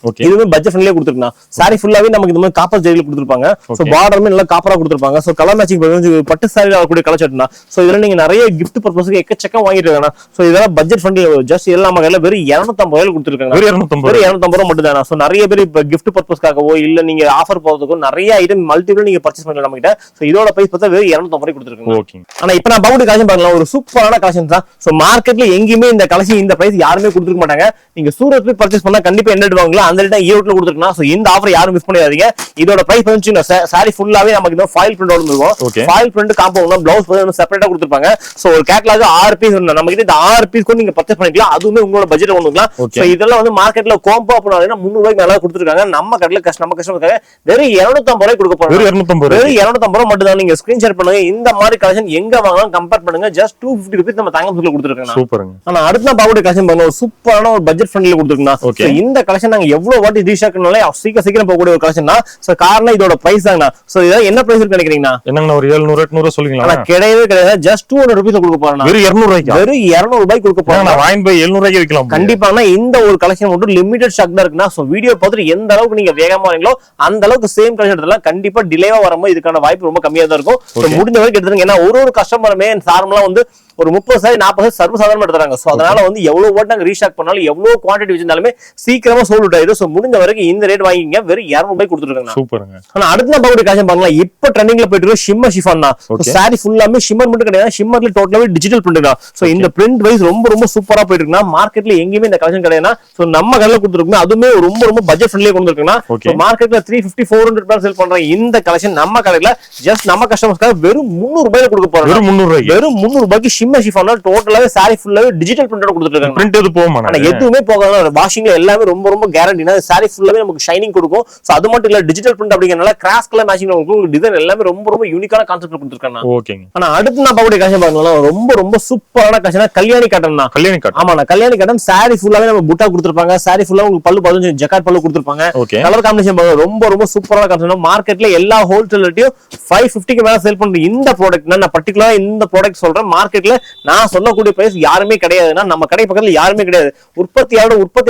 Okay. இதுவுமே பட்ஜெட் ஃப்ரெண்ட்லியா கொடுத்துருக்கேன். சாரி ஃபுல்லாவே நமக்கு இந்த மாதிரி காப்பர் ஜெரியில கொடுத்துருப்பாங்க. சோ பார்டருமே நல்லா காப்பரா கொடுத்துருப்பாங்க. சோ கலர் மேட்சிங் பட்டு சாரியில வரக்கூடிய கலர் ஷர்ட்னா சோ இதெல்லாம் நீங்க நிறைய gift பர்பஸ்க்கு எக்கச்சக்கம் வாங்கிட்டு இருக்காங்க. சோ இதெல்லாம் பட்ஜெட் ஃப்ரெண்ட்லி. ஜஸ்ட் எல்லாம் கையில வெறும் 250 ரூபாய்க்கு கொடுத்துருக்காங்க. வெறும் 250 ரூபாய் மட்டும் தானா. சோ நிறைய பேர் இப்ப gift பர்பஸ்க்காகவோ இல்ல நீங்க ஆஃபர் போறதுக்கோ நிறைய ஐட்டம் மல்டிபிள் நீங்க பர்ச்சேஸ் பண்ணலாம் நம்ம கிட்ட. சோ இதோட பிரைஸ் பார்த்தா வெறும் 250 ரூபாய் கொடுத்துருக்காங்க. ஓகே. ஆனா இப்ப நான் பாவுடி கலெக்ஷன் பார்க்கலாம். ஒரு சூப்பரான கலெக்ஷன் தான். சோ மார்க்கெட்ல எங்கேயுமே இந்த கலெக்ஷன் இந்த பிரைஸ் யாருமே கொடுத்துக்க மாட்டாங்க. நீங்க சூரத் போய் பர்ச்சேஸ் பண்ணா கண்டிப்பா என்ன எடுவாங்களா அந்த ரேட் ஈரோட்ல கொடுத்துருக்கா. சோ இந்த ஆஃபர் யாரும் மிஸ் பண்ணிடாதீங்க. இதோட பிரைஸ் வந்து சாரி ஃபுல்லாவே நமக்கு இந்த ஃபாயில் பிரிண்ட் இருக்கும். ஃபாயில் பிரிண்ட் காம்பவுண்ட் பிளவுஸ் வந்து செப்பரேட்டா கொடுத்துருப்பாங்க. சோ ஒரு கேட்டலாக் 6 பீஸ் நம்ம கிட்ட இந்த 6 பீஸ் கூட நீங்க பர்ச்சேஸ் பண்ணிக்கலாம். அதுவுமே உங்களோட பட்ஜெட் வந்துக்கலாம். சோ இதெல்லாம் வந்து மார்க்கெட்ல கோம்போ அப்படினா 300 ரூபாய்க்கு மேல கொடுத்துருக்காங்க. நம்ம கடையில நம்ம கஸ்டமருக்கு வெறும் 250 ரூபாய் கொடுக்க போறோம். வெறும் 250 ரூபாய் மட்டும் தான். நீங்க ஸ்கிரீன்ஷாட் பண்ணுங்க. இந்த மாதிரி கலெக்ஷன் எங்க வாங்கலாம் கம்பேர் பண்ணுங்க. ஜஸ்ட் 250 ரூபீஸ் நம்ம தங்கம் சுல கொடுத்துருக்காங்க. சூப்பர்ங்க. ஆனா அடுத்த பாவுடி கலெக்ஷன் பண்ணுங்க. ஒரு சூப்பரான ஒரு பட்ஜெட் ஃப்ரெண்ட்லில கொடுத்துருக்காங்க. சோ இந்த கலெக்ஷன் நாங்க எவ்வளவு வாட்டி ரீஷாக்னாலே சீக்கிரம் போகக்கூடிய ஒரு கலெக்ஷன் தான். சோ காரணம் இதோட பிரைஸ் தாங்கண்ணா. சோ இத என்ன பிரைஸ் இருக்கு நினைக்கிறீங்கன்னா என்னங்க ஒரு 700 800 சொல்லுவீங்களா? கிடையவே கிடையாது. ஜஸ்ட் 200 ரூபீஸ் கொடுக்க போறோம். வெறும் 200 ரூபாய்க்கு வெறும் 200 ரூபாய்க்கு கொடுக்க போறோம். நான் வாங்கி போய் 700 ரூபாய்க்கு விக்கலாம். கண்டிப்பானா இந்த ஒரு கலெக்ஷன் மட்டும் லிமிடெட் ஸ்டாக் தான் இருக்குனா. சோ வீடியோ பார்த்துட்டு எந்த அளவுக்கு நீங்க வேகமா வரீங்களோ அந்த அளவுக்கு சேம் கலெக்ஷன் எடுத்தலாம். கண்டிப்பா டிலேவா வரும்போது இதுக்கான வாய்ப்பு ரொம்ப கம்மியா தான் இருக்கும். சோ முடிஞ்ச வரைக்கும் எடுத்துங்க. ஏன்னா ஒரு கஸ்டமருமே நார்மலா வந்து ஒரு 30 சாரி 40 சாரி சர்வசாதாரணமா எடுத்துறாங்க. சோ அதனால வந்து எவ்வளவு வாட் நாங்க ரீஸ்டாக் பண்ணாலும் எவ்வளவு குவாண்டிட்டி வச்சிருந்தாலுமே சீக்கிரமா சோல்ட் அவுட் ஆயிடும். சோ முடிஞ்ச வரைக்கும் இந்த ரேட் வாங்கிங்க. வெறும் 200 ரூபாய் கொடுத்துருக்காங்க. சூப்பர்ங்க. ஆனா அடுத்த பாவுடி கலெக்ஷன் பண்ணலாம். இப்ப ட்ரெண்டிங்ல போயிட்டு இருக்கு ஷிம்மர் ஷிஃபான் தான். சாரி ஃபுல்லாமே ஷிம்மர் மட்டும் கிடையாது. ஷிம்மர்ல டோட்டலாவே டிஜிட்டல் பிரிண்ட் தான். சோ இந்த பிரிண்ட் வைஸ் ரொம்ப சூப்பரா போயிட்டு இருக்குனா. மார்க்கெட்ல எங்கேயுமே இந்த கலெக்ஷன் கிடையாதுனா. சோ நம்ம கடையில கொடுத்துருக்கோம். அதுமே ரொம்ப பட்ஜெட் ஃப்ரெண்ட்லியா கொடுத்துருக்கோம்னா. சோ மார்க்கெட்ல 350 400 ரூபாய் சேல் பண்றாங்க. இந்த கலெக்ஷன் நம்ம கடையில ஜஸ்ட் நம்ம கஸ்டமர்ஸ்க்காக வெறும் 300 ரூபாயில கொடுக்க போறோம். வெறும் 300 ரூபாய். வெறும் 300 ரூபாய்க்கு ஷிம்மர் ஷிஃபான் டோட்டலாவே சாரி ஃபுல்லாவே டிஜிட்டல் பிரிண்டோட கொடுத்துருக்காங்க. பிரிண்ட் எது போகுமா? ஆனா எதுவுமே போகாது. வாஷிங்ல எல்லாமே ரொம்ப கேரண்டினா. சாரி ஃபுல்லாவே நமக்கு ஷைனிங் கொடுக்கும். சோ அது மட்டும் இல்ல டிஜிட்டல் பிரிண்ட் அப்படிங்கறனால கிராஸ் கலர் மேட்சிங்ல உங்களுக்கு டிசைன் எல்லாமே ரொம்ப யூனிக்கான கான்செப்ட்ல கொடுத்துருக்காங்க. ஓகேங்க. ஆனா அடுத்து நான் பாவுடி கலெக்ஷன் பார்க்கலாம். ரொம்ப சூப்பரான கலெக்ஷன் கல்யாணி காட்டன் தான். கல்யாணி காட்டன். ஆமா கல்யாணி காட்டன் சாரி ஃபுல்லாவே நம்ம புட்டா கொடுத்துருப்பாங்க. சாரி ஃபுல்லா உங்களுக்கு பல்லு 15 ஜக்கார்ட் பல்லு கொடுத்துருப்பாங்க. கலர் காம்பினேஷன் ரொம்ப சூப்பரான கலெக்ஷன். மார்க்கெட்ல எல்லா ஹோல்சேலர்ட்டையும் 550க்கு மேல சேல் பண்ற இந்த ப்ராடக்ட் நான் பர்టిక్యులரா இந்த ப்ராடக்ட் சொல்றேன். மார்க்கெட்ல நான் சொல்லக்கூடிய பிரைஸ் யாருமே கிடையாதுன்னா நம்ம கடை பக்கத்துல யாருமே கிடையாது. உற்பத்தி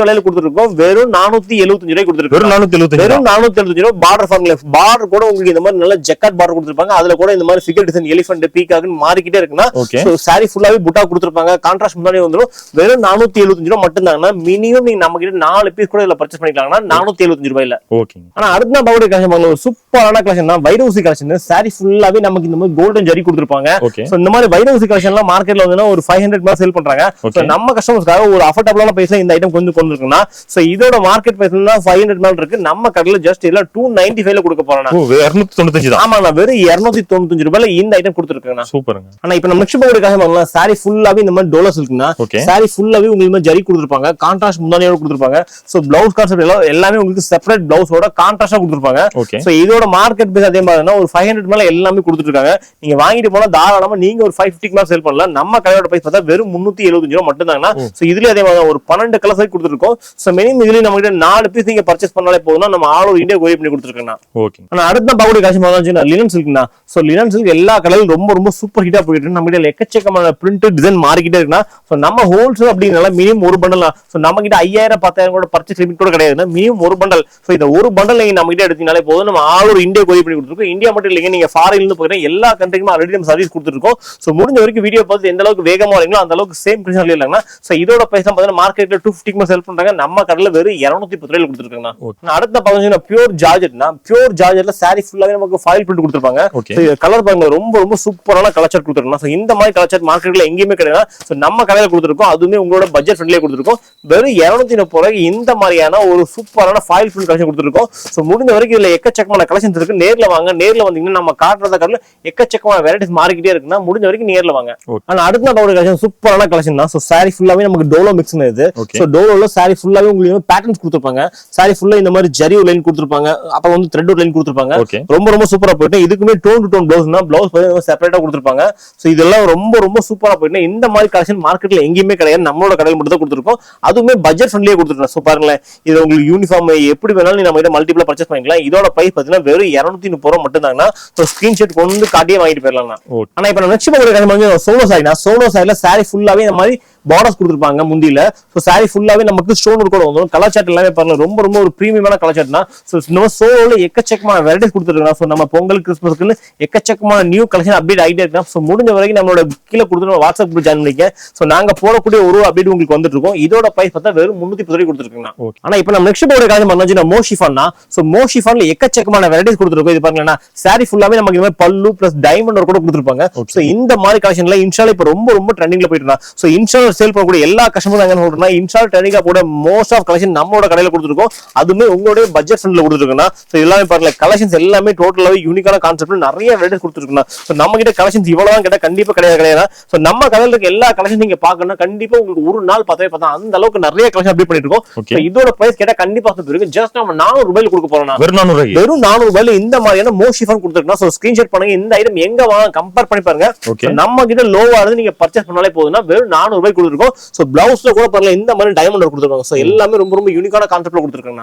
விலையில கொடுத்துருக்கோம். வெறும் 475 ரூபாய் கொடுத்துருக்கோம். வெறும் 475 ரூபாய். பார்டர் ஃபார்ம்ல பார்டர் கூட உங்களுக்கு இந்த மாதிரி நல்ல ஜக்கார்ட் பார்டர் கொடுத்துருப்பாங்க. அதுல கூட இந்த மாதிரி ஃபிகர் டிசைன் எலிஃபண்ட் பீகாக்னு மாறிக்கிட்டே இருக்குன்னா சாரி ஃபுல்லாவே புட்டா கொடுத்துருப்பாங்க. கான்ட்ராஸ்ட் முன்னாடி வந்துடும். வெறும் 475 ரூபாய் மட்டும் தாங்கன்னா மினிமம் நீங்க நம்ம கிட்ட 4 பீஸ் கூட இதுல பர்ச்சேஸ் பண்ணிக்கலாம்னா 475 ரூபாயில. ஆனா அடுத்த பாவுடி கலெக்ஷன் ஒரு சூப்பரான கலெக்ஷன் தான் வைரூசி கலெக்ஷன். சாரி ஃபுல்லாவே நமக்கு இந்த மாதிரி கோல்டன் ஜரி கொடுத்துருப்பாங்க. சோ இந்த மாதிரி வைரூசி கலெக்ஷன் எல்லாம் மார்க்கெட்ல வந்து ஒரு 500 மேல சேல் பண்றாங்க. சோ நம்ம கஸ்டமர்ஸ்க்காக ஒரு அஃபோர்டபிளான பிரைஸ்ல இந்த ஐட்டம் கொண்டு இருக்குன்னா சோ இதோட மார்க்கெட் பிரைஸ் 500 மேல இருக்கு. நம்ம கடையில ஜஸ்ட் இல்ல 295 ல கொடுக்க போறோம். 295 தான். ஆமாங்க வெறும் 295 ரூபாயில இந்த ஐட்டம் கொடுத்துருக்காங்க. சூப்பர்ங்க. ஆனா இப்போ நம்ம நெக்ஸ்ட் பாவுடி கலெக்ஷன் பண்ணலாம். சாரி ஃபுல்லாவே இந்த மாதிரி டோலஸ் இருக்குன்னா சாரி ஃபுல்லாவே உங்களுக்கு ஜரி கொடுத்துருப்பாங்க. கான்ட்ராஸ்ட் முந்தானியோட கொடுத்துருப்பாங்க. சோ பிளவுஸ் கான்செப்ட் எல்லாமே உங்களுக்கு செப்பரேட் பிளவுஸோட கான்ட்ராஸ்டா கொடுத்துருப்பாங்க. சோ இதோட மார்க்கெட் பிரைஸ் அதே மாதிரி ஒரு 500 மேல எல்லாமே கொடுத்துட்டு இருக்காங்க. நீங்க வாங்கிட்டு போனா தாராளமா நீங்க ஒரு 550 மேல சேல் பண்ணலாம். நம்ம கடையோட பிரைஸ் பார்த்தா வெறும் 375 ரூபாய் மட்டும் தாங்கண்ணா. சோ இதுல அதே மாதிரி ஒரு 12 கலர்ஸ் கொடுத்துருக்கோம். சோ மினிமம் இதுல நம்ம கிட்ட 4 பீஸ் நீங்க பர்ச்சேஸ் பண்ணாலே போதும்னா நம்ம ஆல் ஓவர் இந்தியா கொரியர் பண்ணி கொடுத்துருக்கோம். ஓகே. ஆனா அடுத்த பாவுடி கலெக்ஷன் பார்த்தா லினன் சில்க்னா. சோ லினன் சில்க் எல்லா கலர்ல ரொம்ப சூப்பர் ஹிட்டா போயிட்டு இருக்கு. நம்ம கிட்ட எக்கச்சக்கமான பிரிண்ட் டிசைன் மாறிக்கிட்டே இருக்குன்னா சோ நம்ம ஹோல்சேல் அப்படிங்கறனால மினிமம் ஒரு பண்டல். சோ நம்ம கிட்ட 5000 10,000 கூட பர்ச்சேஸ் லிமிட் கூட கிடையாது. மினிமம் ஒரு பண்டல். சோ இந்த ஒரு பண்டல் நீங்க நம்ம கிட்ட எடுத்தீங்கனாலே போதும் நம்ம ஆல் ஓவர் இந்தியா கொரியர் பண்ணி கொடுத்துருக்கோம். இந்தியா மட்டும் இல்லைங்க நீங்க ஃபாரின்ல இருந்து போயிட்டு எல்லா கண்ட்ரிக்குமே ஆல்ரெடி நம்ம சர்வீஸ் கொடுத்துருக்கோம். சோ முடிஞ்ச வரைக்கும் வீடியோ பார்த்து எந்த அளவுக்கு வேகமா வரீங்களோ அந்த அளவுக்கு சேம் பிரைஸ் இல்லைன்னா சோ இதோட பிரைஸ் தான் பார்த்தா மார்க்கெட்ல 250 க்கு சேல் பண்றாங்க. நம்ம கடையில வெறும் 210 ரூபாயில கொடுத்துருக்காங்க. அடுத்த பாத்தீங்கன்னா பியூர் ஜார்ஜெட்னா பியூர் ஜார்ஜெட்ல சாரி ஃபுல்லாவே நமக்கு ஃபாயில் பிரிண்ட் கொடுத்துருப்பாங்க. கலர் பாருங்க ரொம்ப சூப்பரான கலர் கொடுத்துருக்காங்க. சோ இந்த மாதிரி கலர் மார்க்கெட்ல எங்கேயுமே கிடையாது. சோ நம்ம கடையில கொடுத்துருக்கோம். அதுவுமே உங்களோட பட்ஜெட் ஃப்ரெண்ட்லியா கொடுத்துருக்கோம். வெறும் 230 ரூபாய்க்கு இந்த மாதிரியான ஒரு சூப்பரான ஃபாயில் பிரிண்ட் கலெக்ஷன் கொடுத்துருக்கோம். சோ முடிஞ்ச வரைக்கும் இதுல எக்கச்சக்கமான கலெக்ஷன்ஸ் இருக்கு. நேர்ல வாங்க. நேர்ல வந்தீங்கன்னா நம்ம காட்டுறத கடல எக்கச்சக்கமான வெரைட்டிஸ் மாறிக்கிட்டே இருக்குன்னா முடிஞ்ச வரைக்கும் நேர்ல வாங்க. ஆனா அடுத்த பாவுடி கலெக்ஷன் சூப்பரான கலெக்ஷன் தான். சோ சாரி ஃபுல்லாவே நமக்கு டோலோ மிக்ஸ் இது. சோ டோலோல சாரி ஃபுல்லாவே உங்களுக்கு பேட்டர்ன்ஸ் கொடுத்துருப்பாங்க. சாரி ஃபுல்லா இந்த மாதிரி ஜரி லைன் கொடுத்துருப்பாங்க. அப்ப வந்து த்ரெட் லைன் கொடுத்துருப்பாங்க. ரொம்ப சூப்பரா போயிட்டு இதுக்குமே டோன் டு டோன் பிளவுஸ்னா பிளவுஸ் செப்பரேட்டா கொடுத்துருப்பாங்க. சோ இதெல்லாம் ரொம்ப சூப்பரா போயிட்டு இந்த மாதிரி கலெக்ஷன் மார்க்கெட்ல எங்கேயுமே கிடையாது. நம்மளோட கடையில் மட்டும் தான் கொடுத்துருக்கோம். அதுவுமே பட்ஜெட் ஃப்ரெண்ட்லியா கொடுத்துருக்கோம். சோ பாருங்களேன் இது உங்களுக்கு யூனிஃபார்ம் எப்படி வேணாலும் நம்ம கிட்ட மல்டிபிளா பர்ச்சேஸ் பண்ணிக்கலாம். இதோட பிரைஸ் பாத்தீங்கன்னா வெறும் 230 ரூபாய் மட்டும் தாங்கண்ணா. சோ ஸ்கிரீன்ஷாட் கொண்டு காட்டியே வாங்கிட்டு போயிடலாம். ஆனா இப்ப நெக்ஸ்ட் பாவுடி கலெக்ஷன் வந்து சோலோ சாரினா சோலோ சாரில சாரி ஃபுல்லாவே இந்த மாதிரி பார்டர்ஸ் கொடுத்துருப்பாங்க முந்தியில. ஸோ சாரி ஃபுல்லாவே நமக்கு ஸ்டோன் ஒர்க் கூட வந்துடும். கலாச்சாரம் எல்லாமே பாருங்க ரொம்ப ரொம்ப ஒரு பிரீமியமான கலாச்சாரம்னா. ஸோ நம்ம சோலோல எக்கச்சக்கமான வெரைட்டிஸ் கொடுத்துருக்கோம். ஸோ நம்ம பொங்கல் கிறிஸ்மஸ்க்கு எக்கச்சக்கமான நியூ கலெக்ஷன் அப்டேட் ஆகிட்டே இருக்கலாம். ஸோ முடிஞ்ச வரைக்கும் நம்மளோட கீழே கொடுத்து வாட்ஸ்அப் குரூப் ஜாயின் பண்ணிக்க. ஸோ நாங்க போடக்கூடிய ஒரு அப்டேட் உங்களுக்கு வந்துட்டு இருக்கோம். இதோட பிரைஸ் பார்த்தா வெறும் 310 ரூபாய் கொடுத்துருக்கோம். ஆனா இப்போ நம்ம நெக்ஸ்ட் போட கலெக்ஷன் பண்ணோம் மோஷிஃபான்னா. ஸோ மோஷிஃபான்ல எக்கச்சக்கமான வெரைட்டிஸ் கொடுத்துருக்கோம். இது பாருங்கன்னா சாரி ஃபுல்லாவே நமக்கு இந்த மாதிரி பல்லு பிளஸ் டைமண்ட் ஒர்க் கூட கொடுத்துருப்பாங்க. ஸோ இந்த மாதிரி கலெக்ஷன்ல இன்ஸ்டால இப்போ ரொம்ப ரொம்ப ட்ரெண்டிங்ல போயிட்டு இருந்தா. ஸோ இன்ஸ்டால சேல் பண்ணக்கூடிய எல்லா கஸ்டமரும் என்ன சொல்றோம்னா இன்ஸ்டால் ட்ரெண்டிங்கா போட மோஸ்ட் ஆஃப் கலெக்ஷன் நம்மளோட கடையில கொடுத்துருக்கோம். அதுமே உங்களுடைய பட்ஜெட் ஃப்ரெண்ட்ல கொடுத்துருக்கோம். ஸோ எல்லாமே பாருங்க கலெக்ஷன்ஸ் எல்லாமே டோட்டலாவே யூனிக்கான கான்செப்ட்ல நிறைய வெரைட்டிஸ் கொடுத்துருக்கோம். ஸோ நம்ம கிட்ட கலெக்ஷன்ஸ் இவ்வளவு கேட்டா கண்டிப்பா கிடையாது. ஸோ நம்ம கடையில இருக்க எல்லா கலெக்ஷன் நீங்க பாக்கணும்னா கண்டிப்பா உங்களுக்கு ஒரு நாள் பார்த்தா அந்த அளவுக்கு நிறைய கலெக்ஷன் அப்டேட் பண்ணிட்டு இருக்கோம். இதோட பிரைஸ் கேட்டா கண்டிப்பா இருக்கு. ஜஸ்ட் நம்ம 400 ரூபாயில கொடுக்க போறோம். வெறும் 400 ரூபாயில இந்த மாதிரியான மோஷிஃபான் கொடுத்துருக்கோம். ஸோ ஸ்கிரீன்ஷாட் பண்ணுங்க. இந்த ஐட்டம் எங்க வாங்க கம்பேர் பண்ணி பாருங்க. நம்ம கிட்ட லோவா இருந்து நீங்க பர்ச்சேஸ் பண்ணாலே போதும்னா வெறும் 400 ரூபாய் கொடுத்துருக்கோம். ஸோ பிளவுஸ்ல கூட பாருங்க இந்த மாதிரி டைமண்ட் கொடுத்துருக்காங்க. ஸோ எல்லாமே ரொம்ப ரொம்ப யூனிக்கான கான்செப்ட்ல கொடுத்துருக்காங்க.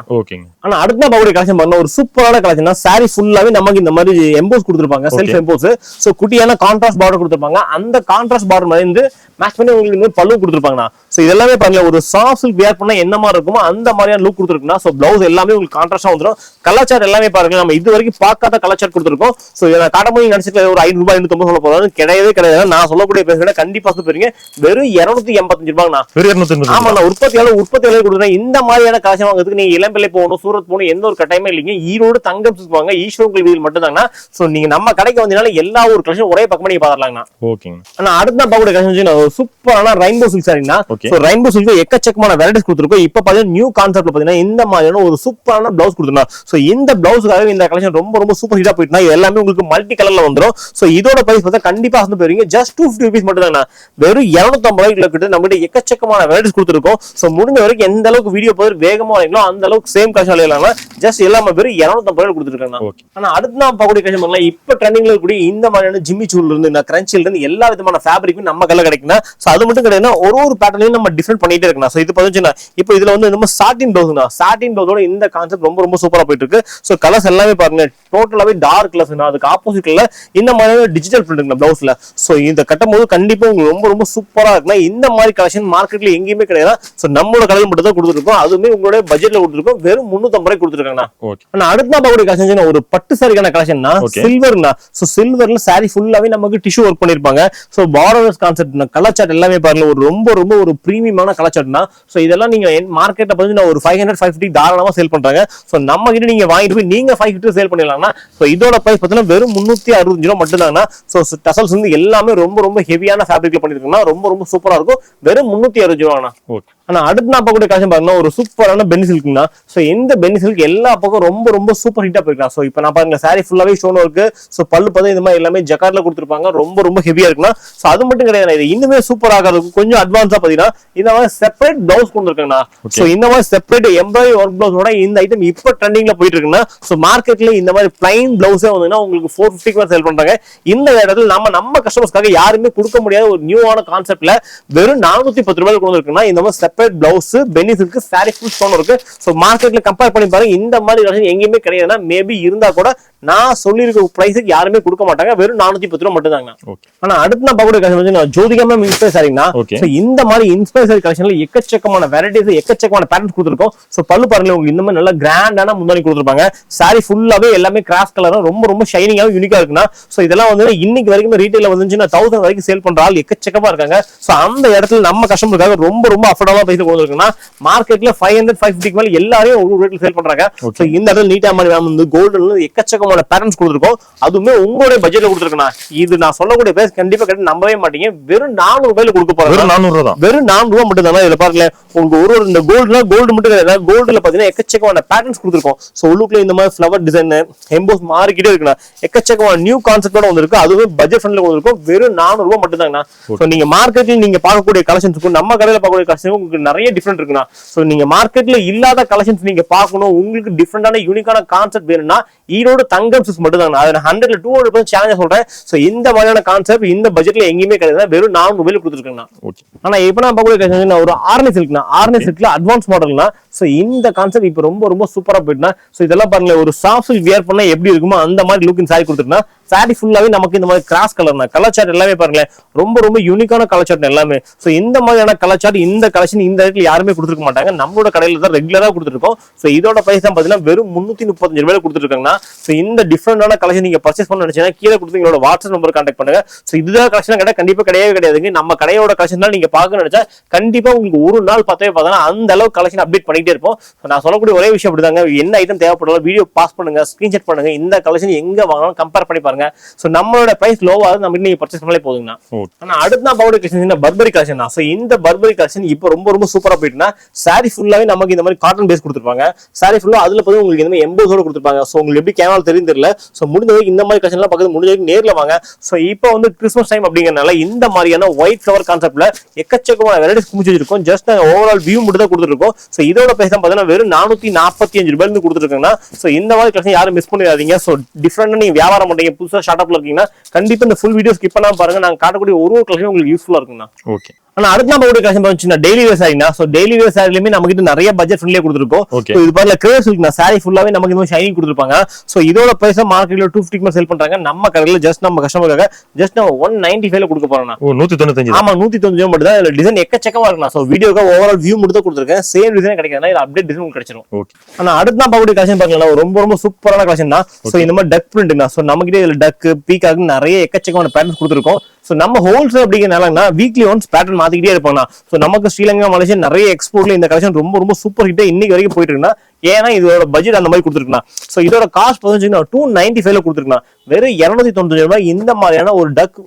ஆனா அடுத்த பாவுடைய கலெக்ஷன் பாருங்க ஒரு சூப்பரான கலெக்ஷன். சாரி ஃபுல்லாவே நமக்கு இந்த மாதிரி எம்போஸ் கொடுத்துருப்பாங்க. Self EMBOSS. ஸோ குட்டியான கான்ட்ராஸ்ட் பார்டர் கொடுத்துருப்பாங்க. அந்த கான்ட்ராஸ்ட் பார்டர் மாதிரி வந்து மேட்ச் பண்ணி உங்களுக்கு பல்லு கொடுத்துருப்பாங்க. ஸோ இதெல்லாமே பாருங்க ஒரு சாஃப்ட் சில்க் வியர் பண்ணா என்ன மாதிரி இருக்குமோ அந்த மாதிரியான லுக் கொடுத்துருக்குன்னா. ஸோ பிளவுஸ் எல்லாமே உங்களுக்கு கான்ட்ராஸ்டா வந்துடும். கலாச்சாரம் எல்லாமே பாருங்க நம்ம இது வரைக்கும் பார்க்காத கலாச்சாரம் கொடுத்துருக்கோம். ஸோ காட்டமணி நினைச்சிட்டு ஒரு 500 ரூபாய் 250 சொல்ல போறாரு கிடையவே. நான் சொல்லக்கூடிய பேசுறேன் கண்டிப்பா போறீங்க வெறும் 285 ரூபாய். ஆமா உற்பத்தியாளர் கொடுக்குறேன். இந்த மாதிரியான கலெக்ஷன் வாங்குறதுக்கு நீங்க இளம்பிள்ளை போகணும் சூரத் போகணும் எந்த ஒரு கட்டாயமே இல்லைங்க. ஈரோடு தங்கம் வாங்க ஈஸ்வரன் கோவில் மட்டும் தாங்க. ஸோ நீங்க நம்ம கடைக்கு வந்தீங்கன்னா எல்லா ஒரு கலெக்ஷன் ஒரே பக்கம் நீங்க பாத்துலாங்கண்ணா. ஆனா அடுத்த பாவுடைய கலெக்ஷன் சூப்பரான ரெயின்போ சில்க் சாரினா. ஸோ ரெயின்போ சில்க் எக்கச்சக்கமான வெரைட்டிஸ் கொடுத்துருக்கோம். இப்ப பாத்தீங்கன்னா நியூ கான்செப்ட்ல பாத்தீங்கன்னா இந்த மாதிரியான ஒரு சூப்பரான பிளவுஸ் கொடுத்துருந்தோம். ஸோ இந்த பிளவுஸ்க்காக இந்த கலெக்ஷன் ரொம்ப ரொம்ப சூப்பர் ஹிட்டா போயிட்டுனா எல்லாமே உங்களுக்கு மல்டி கலர்ல வந்துடும். ஸோ இதோட பிரைஸ் பார்த்தா கண்டிப்பா வந்து போயிருங்க ஜஸ்ட் 250 rupees மட்டும் தாங்க. வெறும் 250 ரூபாய்க்கு நம்ம கிட்ட எக்கச்சக்கமான வெரைட்டிஸ் கொடுத்துருக்கோம். ஸோ முடிஞ்ச வரைக்கும் எந்த அளவுக்கு வீடியோ போய் வேகமா வாங்கிக்கலாம் அந்த அளவுக்கு சேம் காசு அலையலாம். ஜஸ்ட் எல்லாமே வெறும் 250 ரூபாய் கொடுத்துருக்காங்க. ஆனா அடுத்து நான் பார்க்கக்கூடிய கலெக்ஷன் பண்ணலாம். இப்ப ட்ரெண்டிங்ல இருக்கக்கூடிய இந்த மாதிரியான ஜிம்மி சூல்ல இருந்து இந்த கிரன்ச்சில இருந்து எல்லா விதமான ஃபேப்ரிக்கும் நம்ம கல்ல கிடைக்குன்னா. ஸோ அது மட்டும் கிடையாது ஒரு பேட்டர்னையும் நம்ம டிஃபரெண்ட் பண்ணிட்டே இருக்கணும். ஸோ இது பார்த்தீங்கன்னா இப்போ இதுல வந்து நம்ம சாட்டின் பிளவுஸ்னா சாட்டின் பிளவுஸோட இந்த கான்செப்ட் ரொம்ப ரொம்ப சூப்பரா போயிட்டு இருக்கு. ஸோ கலர்ஸ் எல்லாமே பாருங்க டோட்டலாவே டார்க் கலர்ஸ். அதுக்கு ஆப்போசிட்ல இந்த மாதிரி டிஜிட்டல் பிரிண்ட் பிளவுஸ்ல. ஸோ இந்த கட்டும் போது கண்டிப்பா உங்களுக்கு ரொம்ப ரொம்ப சூப்பரா இருக்குன்னா இந்த மாதிரி கலெக்ஷன் மார்க்கெட்ல எங்கேயுமே கிடையாது. ஸோ நம்மளோட கடையில் மட்டும் தான் கொடுத்துருக்கோம். அதுவுமே உங்களுடைய பட்ஜெட்ல கொடுத்துருக்கோம். வெறும் 350 ரூபாய் கொடுத்துருக்காங்க. ஆனா அடுத்த பாவுடைய கலெக்ஷன் ஒரு பட்டு சாரிக்கான கலெக்ஷன்னா சில்வர்னா. ஸோ சில்வர்ல சாரி ஃபுல்லாவே நமக்கு டிஷ்யூ ஒர்க் பண்ணிருப்பாங்க. ஸோ பார்டர்ஸ் கான்செப்ட் கலாச்சாரம் எல்லாமே பாருங்க ஒரு ரொம்ப ரொம்ப ஒரு பிரீமியமான கலாச்சாரம்னா. ஸோ இதெல்லாம் நீங்க மார்க்கெட்ல பார்த்தீங்கன்னா ஒரு 500-550 தாராளமா சேல் பண்றாங்க. ஸோ நம்ம கிட்ட நீங்க வாங்கிட்டு போய் நீங்க 550 சேல் பண்ணிடலாம்னா. ஸோ இதோட பிரைஸ் பார்த்தீங்கன்னா வெறும் 365 ரூபாய் மட்டும் தாங்க. ஸோ டசல்ஸ் வந்து எல்லாமே ரொம்ப ரொம்ப ஹெவியான ஃபேப்ரிக்ல பண்ணிருக்கோம்னா ரொம்ப ரொம்ப சூப்பரா இருக்கும். வெறும் 360 ரூபாய்னா. ஆனா அடுத்து நான் பார்க்கக்கூடிய கலெக்ஷன் பாருங்க ஒரு சூப்பரான பென்னி சில்க்னா. ஸோ இந்த பென்னி சில்க் எல்லா பக்கம் ரொம்ப ரொம்ப சூப்பர் ஹிட்டா போயிருக்கலாம். ஸோ இப்போ நான் பாருங்க சாரி ஃபுல்லாவே ஸ்டோன் இருக்கு. ஸோ பல்லு பார்த்தா இந்த மாதிரி எல்லாமே ஜக்கார்ட்ல கொடுத்துருப்பாங்க. ரொம்ப ரொம்ப ஹெவியா இருக்குன்னா. ஸோ அது மட்டும் கிடையாது இது இன்னுமே சூப்பர் ஆகிறதுக்கு கொஞ்சம் அட்வான்ஸா பாத்தீங்கன்னா இந்த மாதிரி செப்பரேட் பிளவுஸ் கொடுத்துருக்காங்கண்ணா. ஸோ இந்த மாதிரி செப்பரேட் எம்ப்ராய்டரி ஒர்க் பிளவுஸோட இந்த ஐட்டம் இப்போ ட்ரெண்டிங்ல போயிட்டு இருக்குன்னா. ஸோ மார்க்கெட்ல இந்த மாதிரி பிளைன் பிளவுஸே வந்தீங்கன்னா உங்களுக்கு 450 சேல் பண்றாங்க. இந்த இடத்துல நம்ம கஸ்டமர்ஸ்க்காக யாருமே கொடுக்க முடியாத ஒரு நியூவான கான்செப்ட்ல வெறும் 410 ரூபாய் கொடுத்துருக்குன்னா. இந்த மாதிரி செப்பரேட் பிளவுஸ் பெனிஸ் இருக்கு சாரி ஃபுல் ஸ்டோன் இருக்கு. ஸோ மார்க்கெட்ல கம்பேர் பண்ணி பாருங்க இந்த மாதிரி எங்கேயுமே கிடையாதுன்னா. மேபி இருந்தா கூட நான் சொல்லியிருக்க பிரைஸுக்கு யாருமே கொடுக்க மாட்டாங்க. வெறும் 410 ரூபாய் மட்டும் தாங்க. ஆனா அடுத்து நான் பார்க்கக்கூடிய கலெக்ஷன் ஜோதிகா மேம் இன்ஸ்பயர் சாரினா. இந்த மாதிரி இன்ஸ்பயர் சாரி கலெக்ஷன்ல எக்கச்சக்கமான வெரைட்டிஸ் எக்கச்சக்கமான பேட்டர்ன்ஸ் கொடுத்துருக்கோம். ஸோ பல்லு பாருங்க உங்களுக்கு இந்த மாதிரி நல்லா கிராண்டான முந்தானி கொடுத்துருப்பாங்க. சாரி ஃபுல்லாவே எல்லாமே கிராஸ் கலரும் ரொம்ப ரொம்ப ஷைனிங்காகவும் யூனிக்கா இருக்குன்னா. ஸோ இதெல்லாம் வந்து இன்னைக்கு வரைக்கும் ரீட்டைல வந்துச்சுன்னா 1000 வரைக்கும் சேல் பண்ற ஆள் எக்கச்சக்கமா இருக்காங்க. ஸோ அந்த இடத்துல நம்ம கஸ்டமருக்காக ரொம்ப ரொம்ப அஃபோர்டபுளா பிரைஸ் கொடுத்துருக்குன்னா. மார்க்கெட்ல 500-550 மேல எல்லாரையும் ஒரு ரேட்ல சேல் பண்றாங்க. ஸோ இந்த இடத்துல நீட்டா மாதிரி மேம் வந்து கோல்டு எக்கச்சக்கமான பேட்டர்ன்ஸ் கொடுத்துருக்கோம். அதுவுமே உங்களுடைய பட்ஜெட்ல கொடுத்துருக்கேன். இது நான் சொல்லக்கூடிய பிரைஸ் கண்டிப்பா கேட்டு நம்பவே மாட்டீங்க. வெறும் 400 ரூபாயில கொடுக்க போறேன். வெறும் 400 ரூபாய் மட்டும் தான். இதுல பாருங்க உங்களுக்கு ஒரு இந்த கோல்டு மட்டும் கிடையாது. கோல்டுல பாத்தீங்கன்னா எக்கச்சக்கமான பேட்டர்ன்ஸ் கொடுத்துருக்கோம். ஸோ உள்ளுக்குள்ள இந்த மாதிரி ஃபிளவர் டிசைன் எம்போஸ் மாறிக்கிட்டே இருக்குண்ணா. எக்கச்சக்கமான நியூ கான்செப்டோட வந்திருக்கு. அதுவே பட்ஜெட் ஃப்ரெண்ட்ல வந்திருக்கும். வெறும் 400 ரூபாய் மட்டும் தாங்கண்ணா. ஸோ நீங்க மார்க்கெட்ல நீங்க பார்க்கக்கூடிய கலெக்ஷன்ஸுக்கும் நம்ம கடையில பார்க்கக்கூடிய கலெக்ஷனுக்கும் உங்களுக்கு உங்களுக்கு நிறைய டிஃபரெண்ட் இருக்குண்ணா. சோ நீங்க மார்க்கெட்ல இல்லாத கலெக்ஷன்ஸ் நீங்க பார்க்கணும், உங்களுக்கு டிஃபரெண்டான யூனிக்கான கான்செப்ட் வேணும்னா ஈரோடு தங்கம் சில்க்ஸ் மட்டும் தான். அதை 100ல 200% சேலஞ்ச் சொல்றேன். சோ இந்த மாதிரியான கான்செப்ட் இந்த பட்ஜெட்ல எங்கேயுமே கிடையாது, வெறும் 400 ரூபாயில கொடுத்துருக்கேன். ஆனா இப்ப நான் பார்க்கக்கூடிய ஒரு ஆர்னி சில்க்னா, ஆர்னி சில்க்ல அட்வான்ஸ் மாடல்னா, சோ இந்த கான்செப்ட் இப்ப ரொம்ப ரொம்ப சூப்பரா போயிட்டுனா. சோ இதெல்லாம் பாருங்க, ஒரு சாஃப்ட் சில்க் வியர் பண்ணா எப்படி இருக்குமோ அந்த மாதிரி லுக் இந்த சாரி கொடுத்துருக்கா. சாரி ஃபுல்லாவே நமக்கு இந்த மாதிரி கிராஸ் கலர்னா, கலர் சார்ட் எல்லாமே பாருங்களேன் ரொம்ப ரொம்ப யூனிக்கான கலர் சார்ட் எல்லாமே. சோ இந்த மாதிரியான கலர் சார்ட் இந்த கலெக்ஷன் இந்த இடத்துல யாருமே கொடுத்துருக்க மாட்டாங்க, நம்மளோட கடையில தான் ரெகுலரா கொடுத்துருக்கோம். சோ இதோட பிரைஸ் தான் பாத்தீங்கன்னா வெறும் 335 ரூபாயில கொடுத்துருக்காங்கன்னா. சோ இந்த டிஃபரெண்டான கலெக்ஷன் நீங்க பர்ச்சேஸ் பண்ண நினைச்சீங்கன்னா கீழே கொடுத்து எங்களோட வாட்ஸ்அப் நம்பர் கான்டாக்ட் பண்ணுங்க. சோ இதுதான் கலெக்ஷன் கடை கண்டிப்பா கிடையவே கிடையாதுங்க. நம்ம கடையோட கலெக்ஷன் தான் நீங்க பார்க்க நினைச்சா கண்டிப்பா உங்களுக்கு ஒரு நாள் பத்தவே பார்த்தா அந்த அளவுக்கு கலெக்ஷன் அப்டேட் பண்ணிட்டே இருப்போம். நான் சொல்லக்கூடிய ஒரே விஷயம் அப்படிதாங்க, என்ன ஐட்டம் தேவைப்பட்டாலும் வீடியோ பாஸ் பண்ணுங்க, ஸ்கிரீன்ஷாட் பண்ணுங்க, இந்த கலெக்ஷன் எங்க வாங்கலாம் கம்பேர் பண்ணி பாருங்க. சோ நம்மளோட பிரைஸ் லோவா நம்ம நீங்க பர்ச்சேஸ் பண்ணலே போதுங்கண்ணா. ஆனா அடுத்த நான் பார்க்கக்கூடிய கலெக்ஷன் பர்பரி கலெக்ஷன் தான். சோ இந்த பர்பரி கலெக்ஷன் இப்போ ரொம்ப ரொம்ப சூப்பரா போயிட்டுனா, சாரி ஃபுல்லாவே நமக்கு இந்த மாதிரி காட்டன் பேஸ் கொடுத்துருப்பாங்க. சாரி ஃபுல்லா அதுல போய் உங்களுக்கு இந்த மாதிரி எம்போஸோட கொடுத்துருப்பாங்க. சோ உங்களுக்கு எப்படி கேமரா தெரியும் தெரியல. சோ முடிஞ்ச வரைக்கும் இந்த மாதிரி கலெக்ஷன் எல்லாம் பார்த்து முடிஞ்ச வரைக்கும் நேர்ல வாங்க. சோ இப்போ வந்து கிறிஸ்மஸ் டைம் அப்படிங்கறனால இந்த மாதிரியான ஒயிட் ஃபிளவர் கான்செப்ட்ல எக்கச்சக்கமான வெரைட்டிஸ் குமிச்சு வச்சிருக்கோம். ஜஸ்ட் ஓவரால் வியூ மட்டும் தான் கொடுத்துருக்கோம். சோ இதோட பிரைஸ் தான் பாத்தீங்கன்னா வெறும் 445 ரூபாயில இருந்து கொடுத்துருக்காங்கன்னா. சோ இந்த மாதிரி கலெக்ஷன் யாரும் மிஸ் பண்ணிடாதீங்க. சோ டிஃபரெண்டா நீங்க வியாபாரம் பண்றீங்க, புதுசா ஸ்டார்ட் அப்ல இருக்கீங்கன்னா கண்டிப்பா இந்த ஃபுல் வீடியோ ஸ்கிப் பண்ணாம பாருங்க. நாங்க காட்டக்கூடிய ஒரு கலெக்ஷன் உங்களுக்கு யூஸ்ஃபுல்லா இருக்குங்கண்ணா. ஓகே. ஆனா அடுத்த நம்ம ஒரு கலெக்ஷன் பாத்தீங்கன்னா டெய்லி வேர் சாரினா. சோ டெய்லி வேர் சாரிலயுமே நம்ம கிட்ட நிறைய பட்ஜெட் ஃப்ரெண்ட்லியா கொடுத்துருக்கோம். சோ இது பாருங்க கிரேப் சில்க்னா, சாரி ஃபுல்லாவே நமக்கு இந்த ஷைனிங் கொடுத்துருப்பாங்க. சோ இதோட பிரைஸ் மார்க்கெட்ல 250 க்கு சேல் பண்றாங்க. நம்ம கடையில ஜஸ்ட் நம்ம கஸ்டமருக்காக ஜஸ்ட் நம்ம 195 ல கொடுக்க போறோம்னா. 195. ஆமா 195 மட்டும் தான். இதுல டிசைன் எக்கச்சக்கமா இருக்குண்ணா. சோ வீடியோக்கு ஓவரால் வியூ மட்டும் தான் கொடுத்துருக்கேன். சேம் டிசைன் கிடைக்காதுனா இது அப்டேட் டிசைன் உங்களுக்கு கிடைச்சிரும். ஓகே. ஆனா அடுத்த நான் பார்க்கக்கூடிய கலெக்ஷன் பாருங்களா, ரொம்ப ரொம்ப சூப்பரான கலெக்ஷன் தான். சோ இந்த மாதிரி டக் பிரிண்ட்னா. சோ நம்ம கிட்ட இதுல டக் பீகாக் நிறைய எக்கச்சக்கமான பேட்டர்ன்ஸ் கொடுத்துருக்கோம். சோ நம்ம ஹோல்சேல் அப்படிங்கறனால வீக்லி ஒன்ஸ் பேட்டர்ன் மாத்திக்கிட்டே இருப்போம்னா. சோ நமக்கு ஸ்ரீலங்கா, மலேசியா நிறைய எக்ஸ்போர்ட்ல இந்த கலெக்ஷன் ரொம்ப ரொம்ப சூப்பர் ஹிட் இன்னைக்கு வரைக்கும் போயிட்டு இருக்குன்னா. ஏன்னா இதோட பட்ஜெட் அந்த மாதிரி கொடுத்துருக்கா. சோ இதோட காஸ்ட் பார்த்தீங்கன்னா 295 ல கொடுத்துருக்கா. வெறும் 295 ரூபாய் இந்த மாதிரியான ஒரு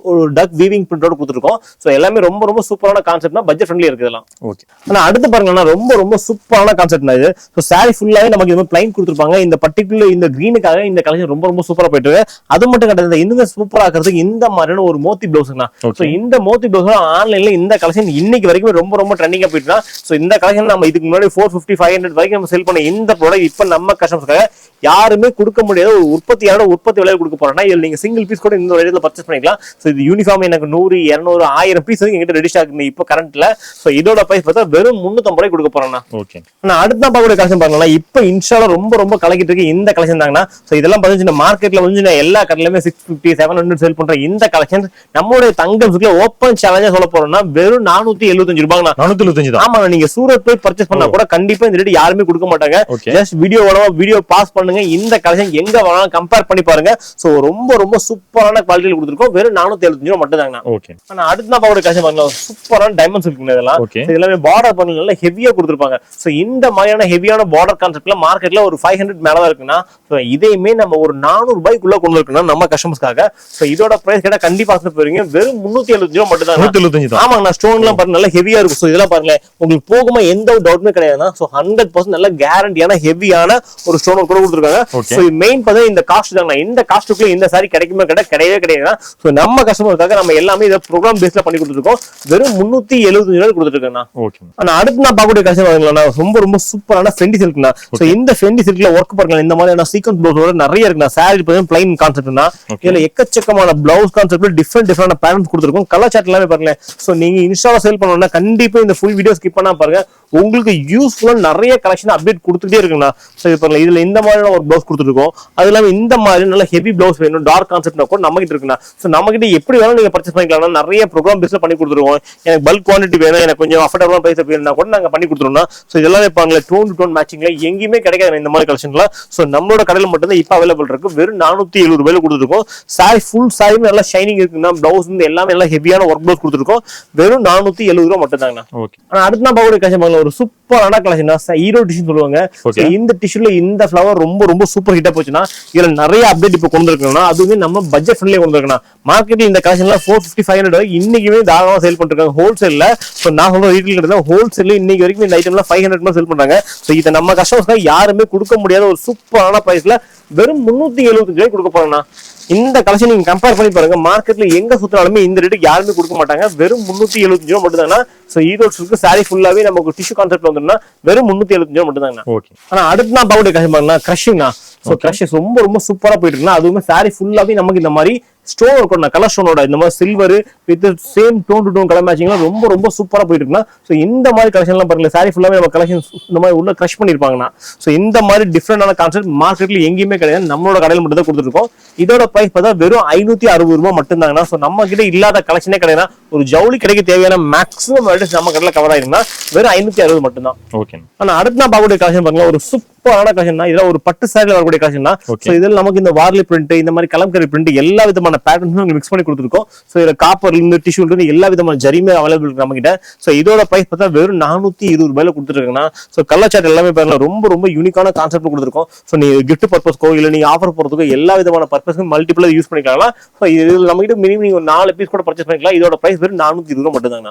டக் வீவிங் பிரிண்டோட கொடுத்துருக்கோம். சோ எல்லாமே ரொம்ப ரொம்ப சூப்பரான கான்செப்ட்னா பட்ஜெட் ஃப்ரெண்ட்லி இருக்கு இதெல்லாம். ஓகே. ஆனா அடுத்து பாருங்கன்னா ரொம்ப ரொம்ப சூப்பரான கான்செப்ட்னா இது. சோ சாரி ஃபுல்லாவே நமக்கு இந்த பிளைன் கொடுத்துருப்பாங்க. இந்த பர்டிகுலர் இந்த கிரீனுக்காக இந்த கலெக்ஷன் ரொம்ப ரொம்ப சூப்பரா போயிட்டு இருக்கு. அது மட்டும் கிடையாது, இன்னும் சூப்பரா இருக்கிறதுக்கு இந்த மாதிரியான ஒரு மோத்தி பிளவுஸ்னா. சோ இந்த மோத்தி பிளவுஸ் ஆன்லைன்ல இந்த கலெக்ஷன் இன்னைக்கு வரைக்கும் ரொம்ப ரொம்ப ட்ரெண்டிங்கா போயிட்டு. சோ இந்த கலெக்ஷன் நம்ம இதுக்கு முன்னாடி 450 500 வரைக்கும் நம்ம செல் பண்ண இந்த ப்ராடக்ட் இப்ப நம்ம கஸ்டமர்ஸ்க்காக யாருமே கொடுக்க முடியாத ஒரு உற்பத்தி விலையில கொடுக்க போறோம்னா இதுல நீங்க சிங்கிள் பீஸ் கூட இந்த ரேட்ல பர்ச்சேஸ் பண்ணிக்கலாம். சோ இது யூனிஃபார்ம் எனக்கு 100 200 1000 பீஸ் வரைக்கும் எங்கிட்ட ரெடி ஸ்டாக் இப்ப கரண்ட்ல. சோ இதோட பிரைஸ் பார்த்தா வெறும் 350 ரூபாய் கொடுக்க போறோம்னா. ஓகே. நான் அடுத்த பார்க்கக்கூடிய கலெக்ஷன் பாருங்களா, இப்ப இன்ஸ்டால ரொம்ப ரொம்ப கலக்கிட்டு இருக்கு இந்த கலெக்ஷன் தாங்கண்ணா. சோ இதெல்லாம் பாத்தீங்கன்னா மார்க்கெட்ல வந்து எல்லா கடையிலுமே 650 700 செல் பண்ற இந்த கலெக்ஷன் நம்மளுடைய தங்கம் சில்க்ல ஓப்பன் சேலஞ்சா சொல்ல போறோம்னா வெறும் 475 ரூபாய்னா. 475 தான். ஆமா, நீங்க சூரத் போய் பர்ச்சேஸ் பண்ணா கூட கண்டிப்பா இந்த ரேட் யாருமே கொடுக்க மாட்டாங்க. ஜஸ்ட் வீடியோ பாஸ் பண்ணுங்க, இந்த கலெக்ஷன் எங்க வேணாலும் கம்பேர் பண்ணி பாருங்க. சோ ரொம்ப ரொம்ப சூப்பரான குவாலிட்டில கொடுத்துருக்கோம். வெறும் 475 ரூபாய் மட்டும் தாங்க. ஓகே. ஆனா அடுத்து நான் பார்க்கக்கூடிய கலெக்ஷன் பாருங்க, சூப்பரான டைமண்ட்ஸ் இருக்குங்க இதெல்லாம். எல்லாமே பார்டர் பண்ணி நல்லா ஹெவியா கொடுத்துருப்பாங்க. சோ இந்த மாதிரியான ஹெவியான பார்டர் கான்செப்ட்ல மார்க்கெட்ல ஒரு 500 மேலதான் இருக்குன்னா. சோ இதையுமே நம்ம ஒரு 400 ரூபாய்க்குள்ள கொண்டு இருக்கணும் நம்ம கஸ்டமர்ஸ்க்காக. சோ இதோட பிரைஸ் கேட்டா கண்டிப்பா போறீங்க வெறும் 375 ரூபாய் மட்டும் தான். 375 தான். ஆமாங்க, ஸ்டோன் எல்லாம் பாருங்க நல்லா ஹெவியா இருக்கும். சோ இதெல்லாம் பாருங்க உங்களுக்கு போகுமா எந்த ஒரு டவுட்மே கிடையாதுன்னா. சோ 100% நல்ல கேரண்டியான ஹெவியான ஒரு ஸ்டோன் கூட கொடுத்துருக்காங்க. சோ மெயின் பார்த்தா இந்த காஸ்ட் தாங்க. இந்த காஸ்ட்டுக்குள்ள இந்த சாரி கிடைக்குமே கிடையவே கிடையாது. சோ நம்ம கஸ்டமருக்காக நம்ம எல்லாமே இதை ப்ரோக்ராம் பேஸ்ல பண்ணி கொடுத்துருக்கோம். வெறும் 375 ரூபாய் கொடுத்துருக்கேன். ஆனா அடுத்து நான் பார்க்கக்கூடிய கலெக்ஷன் பாருங்களா, ரொம்ப ரொம்ப சூப்பரான ஃபெண்டி சில்க்னா. சோ இந்த ஃபெண்டி சில்க்ல ஒர்க் பாருங்க இந்த மாதிரியான சீக்வென்ஸ் பிளவுஸோட நிறைய இருக்குண்ணா. சாரி பார்த்தீங்கன்னா பிளைன் கான்செப்ட்னா இதுல எக்கச்சக்கமான பிளவுஸ் கான்செப்ட்ல டிஃபரெண்ட் பேட்டர்ன்ஸ் கொடுத்துருக்கோம். கலர் சார்ட் எல்லாமே பாருங்க. சோ நீங்க இன்ஸ்டால சேல் பண்ணணும்னா கண்டிப்பா இந்த ஃபுல் வீடியோ ஸ்கிப் பண்ணா பாருங்க. உங்களுக்கு யூஸ்ஃபுல்லா நிறைய கலெக்ஷன் அப்டேட் கொடுத்துட்டே இருக்குண்ணா. சோ இது பாருங்க இதுல இந்த மாதிரியான ஒரு பிளவுஸ் கொடுத்துருக்கோம். அது இல்லாம இந்த மாதிரி நல்ல ஹெவி பிளவுஸ் வேணும் டார்க் கான்செப்ட்னா கூட நம்ம கிட்ட இருக்குண்ணா. சோ நம்ம கிட்ட எப்படி வேணாலும் நீங்க பர்ச்சேஸ் பண்ணிக்கலாம். நிறைய ப்ரோக்ராம் பேஸ்ல பண்ணி கொடுத்துருவோம். எனக்கு பல்க் குவான்டிட்டி வேணும், எனக்கு கொஞ்சம் அஃபோர்டபுளான பிரைஸ் வேணும்னா கூட நாங்க பண்ணி கொடுத்துருவோம். சோ இதெல்லாம் பாருங்க டோன் டு டோன் மேட்சிங்ல எங்கேயுமே கிடைக்காது இந்த மாதிரி கலெக்ஷன்ல. சோ நம்மளோட கடையில மட்டும் தான் இப்ப அவைலபிள் இருக்கு. வெறும் 470 ரூபாயில கொடுத்துருக்கோம். சாரி ஃபுல் சாரி நல்லா ஷைனிங் இருக்குன்னா. பிளவுஸ் எல்லாமே நல்லா ஹெவியான ஒர்க் பிளவுஸ் கொடுத்துருக்கோம். வெறும் 470 ரூபாய் மட்டும் தாங்க. ஆனா அடுத்து நான் பார்க்கக்கூடிய கலெக்ஷன் பாருங்க, ஒரு சூப்பரான கலெக்ஷன் ஈரோடு டிஷ்யூ சொல்லுவாங்க. இந்த டிஷ்யூல இந்த ஃபிளவர் ரொம்ப ரொம்ப சூப்பர் ஹிட்டா போச்சுன்னா இதுல நிறைய அப்டேட் இப்ப கொண்டு இருக்கணும். அதுவுமே நம்ம பட்ஜெட் ஃப்ரெண்ட்லியா கொண்டு இருக்கணும். மார்க்கெட்ல இந்த கலெக்ஷன் 450 500 இன்னைக்குமே தாராளமா சேல் பண்ணிருக்காங்க ஹோல்சேல்ல. சோ நான் சொல்ற ரீட்டைல் கிட்ட ஹோல்சேல்ல இன்னைக்கு வரைக்கும் இந்த ஐட்டம்லாம் 500 சேல் பண்றாங்க. சோ இத நம்ம கஸ்டமர்ஸ்க்கு யாருமே கொடுக்க முடியாத ஒரு சூப்பரான பிரைஸ்ல வெறும் 375 ரூபாய் கொடுக்க போறோம்னா. இந்த கலெக்ஷன் நீங்க கம்பேர் பண்ணி பாருங்க, மார்க்கெட்ல எங்க சுத்தினாலுமே இந்த ரேட்டுக்கு யாருமே கொடுக்க மாட்டாங்க. வெறும் 375 ரூபா மட்டும் தாங்க. சோ ஈரோடு சில்க் சாரி ஃபுல்லாவே நமக்கு டிஷ்யூ கான்செப்ட்ல வந்துருந்தா வெறும் 375 ரூபா மட்டும் தாங்க. ஓகே. ஆனா அடுத்து நான் பாக்கக்கூடிய கலெக்ஷன் பாருங்க, கிரஷிங்னா. சோ கிரஷஸ் ரொம்ப ரொம்ப சூப்பரா போயிட்டு இருக்குன்னா, அதுவுமே சாரி ஃபுல்லாவே நமக்கு இந்த மாதிரி ஸ்டோன் இருக்கும், கலர் ஸ்டோனோட இந்த மாதிரி silver with same tone to tone colour மேட்சிங்லாம் ரொம்ப ரொம்ப சூப்பரா போயிட்டு இருக்குன்னா. சோ இந்த மாதிரி கலெக்ஷன் எல்லாம் பாருங்க, சாரி ஃபுல்லாவே நம்ம கலெக்ஷன் இந்த மாதிரி உள்ள கிரஷ் பண்ணிருப்பாங்கன்னா. சோ இந்த மாதிரி டிஃபரெண்டான கான்செப்ட் மார்க்கெட்ல எங்கேயுமே கிடையாது, நம்மளோட கடையில் மட்டும் தான் கொடுத்துருக்கோம். இதோட பிரைஸ் பார்த்தா வெறும் 560 ரூபாய் மட்டும் தாங்கன்னா. சோ நம்ம கிட்ட இல்லாத கலெக்ஷனே கிடையாது. ஒரு ஜவுளி கடைக்கு தேவையான மேக்ஸிமம் நம்ம கடையில் கவர் ஆயிருந்தா வெறும் 560 மட்டும் தான். ஓகே. ஆனா அடுத்து நான் பார்க்கக்கூடிய கலெக்ஷன் பாருங்க, ஒரு சூப்பரான கலெக்ஷன் தான். இதுல ஒரு பட்டு சாரில வரக்கூடிய கலெக்ஷன் தான். சோ இதுல நமக்கு இந்த வார்லி பிரிண்ட், இந்த மாதிரி கலம்கரி பிரிண்ட், எல்லா விதமான பேட்டர்ன்ஸும் மிக்ஸ் பண்ணி கொடுத்துருக்கோம். சோ இதுல காப்பர்ல இருந்து டிஷ்யூல இருந்து எல்லா விதமான ஜரிமே அவைலபிள் இருக்கு நம்ம கிட்ட. சோ இதோட பிரைஸ் பார்த்தா வெறும் 420 ரூபாயில கொடுத்துருக்காங்கன்னா. சோ கலர் சார்ட் எல்லாமே பாருங்க, ரொம்ப ரொம்ப யூனிக்கான கான்செப்ட் கொடுத்துருக்கோம். சோ நீ கிஃப்ட் பர்பஸ்க்கோ இல்ல நீங்க ஆஃபர் போறதுக்கோ எல்லா விதமான பர்பஸ்க்கும் மல்டிபிளா யூஸ் பண்ணிக்கலாம். சோ இது நம்ம கிட்ட மினிமம் நீங்க ஒரு 4 பீஸ் கூட பர்ச்சேஸ் பண்ணிக்கலாம். இதோட பிரைஸ் வெறும் 420 ரூபாய் மட்டும் தாங்க.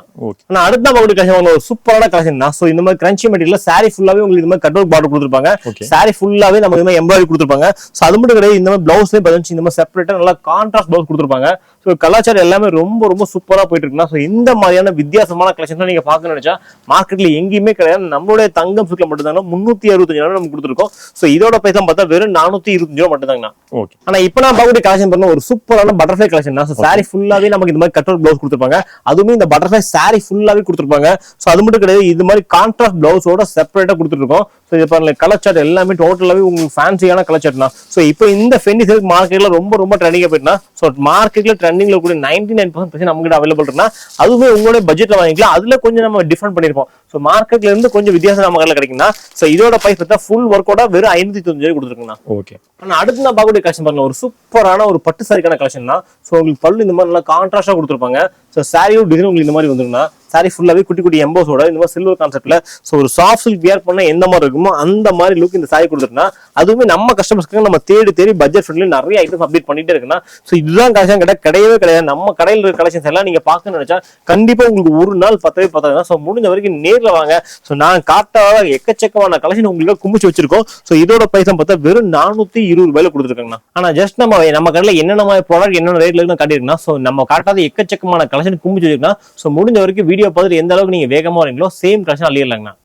ஆனா அடுத்த நம்ம கலெக்ஷன் ஒரு சூப்பரான கலெக்ஷன் தான். சோ இந்த மாதிரி கிரன்ச்சி மெட்டீரியல்ல சாரி ஃபுல்லாவே உங்களுக்கு இந்த மாதிரி கட் ஒர்க் பார்டர் கொடுத்துருப்பாங்க. சாரி ஃபுல்லாவே நமக்கு இந்த மாதிரி எம்ப்ராய்டரி கொடுத்துருப்பாங்க. சோ அது மட்டும் கிடையாது, இந்த மாதிரி பிளவுஸ்லயே பதினஞ்சு இந்த மாதிரி செப்பரேட்டா நல்லா கான்ட்ராஸ்ட் பிளவுஸ் கொடுத்துருப்பாங்க. சோ கலாச்சாரம் எல்லாமே ரொம்ப ரொம்ப சூப்பரா போயிட்டு இருக்குன்னா. சோ இந்த மாதிரியான வித்தியாசமான கலெக்ஷன் நீங்க பார்க்க நினைச்சா மார்க்கெட்ல எங்கேயுமே கிடையாது. நம்மளுடைய தங்கம் சில்க்ல மட்டும் தாங்க 365 ரூபாய் நம்ம கொடுத்துருக்கோம். சோ இதோட பிரைஸ் பார்த்தா வெறும் 425 ரூபாய் மட்டும் தாங்க. ஓகே. ஆனா இப்போ நான் பார்க்கக்கூடிய கலெக்ஷன் பண்ண ஒரு சூப்பரான பட்டர்ஃப்ளை கலெக்ஷன் தான். சோ சாரி ஃபுல்லாவே நமக்கு இந்த மாதிரி கட் ஒர்க் பிளவுஸ் கொடுத்துருப்பாங்க. அதுவுமே இந்த பட்டர்ஃப்ளை சாரி ஃபுல்லாவே கொடுத்துருப்பாங்க. சோ அது மட்டும் கிடையாது, இது மாதிரி கான்ட்ராஸ்ட் பிளவுஸோட செப்பரேட்டா கொடுத்துருக்கோம். சோ இது பாருங்க, கலர் சார்ட் எல்லாமே டோட்டலாவே உங்களுக்கு ஃபேன்சியான கலர் சார்ட் தான். சோ இப்போ இந்த ஃபென்னி சில்க் மார்க்கெட்ல ரொம்ப ரொம்ப ட்ரெண்டிங்கா போயிட்டுனா. சோ மார்க்கெட்ல ட்ரெண்டிங்ல கூட 99% நம்ம கிட்ட அவைலபிள் இருக்குன்னா, அதுவுமே உங்களோட பட்ஜெட்ல வாங்கிக்கலாம். அதுல கொஞ்சம் நம்ம டிஃபரெண்ட் பண்ணிருப்போம். சோ மார்க்கெட்ல இருந்து கொஞ்சம் வித்தியாசம் நம்ம கடையில கிடைக்கும்னா. சோ இதோட பிரைஸ் பார்த்தா ஃபுல் ஒர்க்கோட வெறும் 595 கொடுத்துருக்குண்ணா. ஓகே. ஆனா அடுத்து நான் பார்க்கக்கூடிய கலெக்ஷன் பாருங்க, ஒரு சூப்பரான ஒரு பட்டு சாரிக்கான கலெக்ஷன் தான். சோ உங்களுக்கு பல்லு இந்த மாதிரி நல்லா கான்ட்ராஸ்டா கொடுத்துருப்பாங்க. சோ சாரியோட டிசைன் உங்களுக்கு இந்த மாதிரி வந்துருக்குன்னா, சாரி ஃபுல்லாவே குட்டி குட்டி எம்போஸோட இந்த மாதிரி சில்வர் கான்செப்ட்ல. சோ ஒரு சாஃப்ட் சில்க் வியர் பண்ணா எந்த மாதிரி இருக்குமோ அந்த மாதிரி லுக் இந்த சாரி கொடுத்துருக்குன்னா, அதுவுமே நம்ம கஸ்டமர்ஸ்க்கு நம்ம தேடி தேடி பட்ஜெட் ஃப்ரெண்ட்லி நிறைய ஐட்டம்ஸ் அப்டேட் பண்ணிட்டே இருக்குன்னா. சோ இதுதான் கலெக்ஷன் கிடையவே கிடையாது. நம்ம கடையில் இருக்க கலெக்ஷன்ஸ் எல்லாம் நீங்க பார்க்க நினைச்சா கண்டிப்பா உங்களுக்கு ஒரு நாள் பத்தவே பத்தாது. சோ முடிஞ்ச வரைக்கும் நேர்ல வாங்க. சோ நான் காட்டாத எக்கச்சக்கமான கலெக்ஷன் உங்களுக்கு குமிச்சு வச்சிருக்கோம். சோ இதோட பிரைஸ் பார்த்தா வெறும் 420 ரூபாயில கொடுத்துருக்காங்க. ஆனா ஜஸ்ட் நம்ம கடையில என்னென்ன மாதிரி ப்ராடக்ட் என்னென்ன ரேட்ல இருக்குன்னு காட்டியிருக்குன்னா. சோ நம்ம காட்டாத எக்கச்சக்கமான கலெக்ஷன் குமிச்சு வச்சிருக்கோம். சோ முடிஞ்ச வரைக்கும் வீடியோ பார்த்துட்டு எந்த அளவுக்கு நீங்க வேகமா வரீங்களோ சேம் கலெக்ஷன் அள்ளிடலாங்கண்ணா.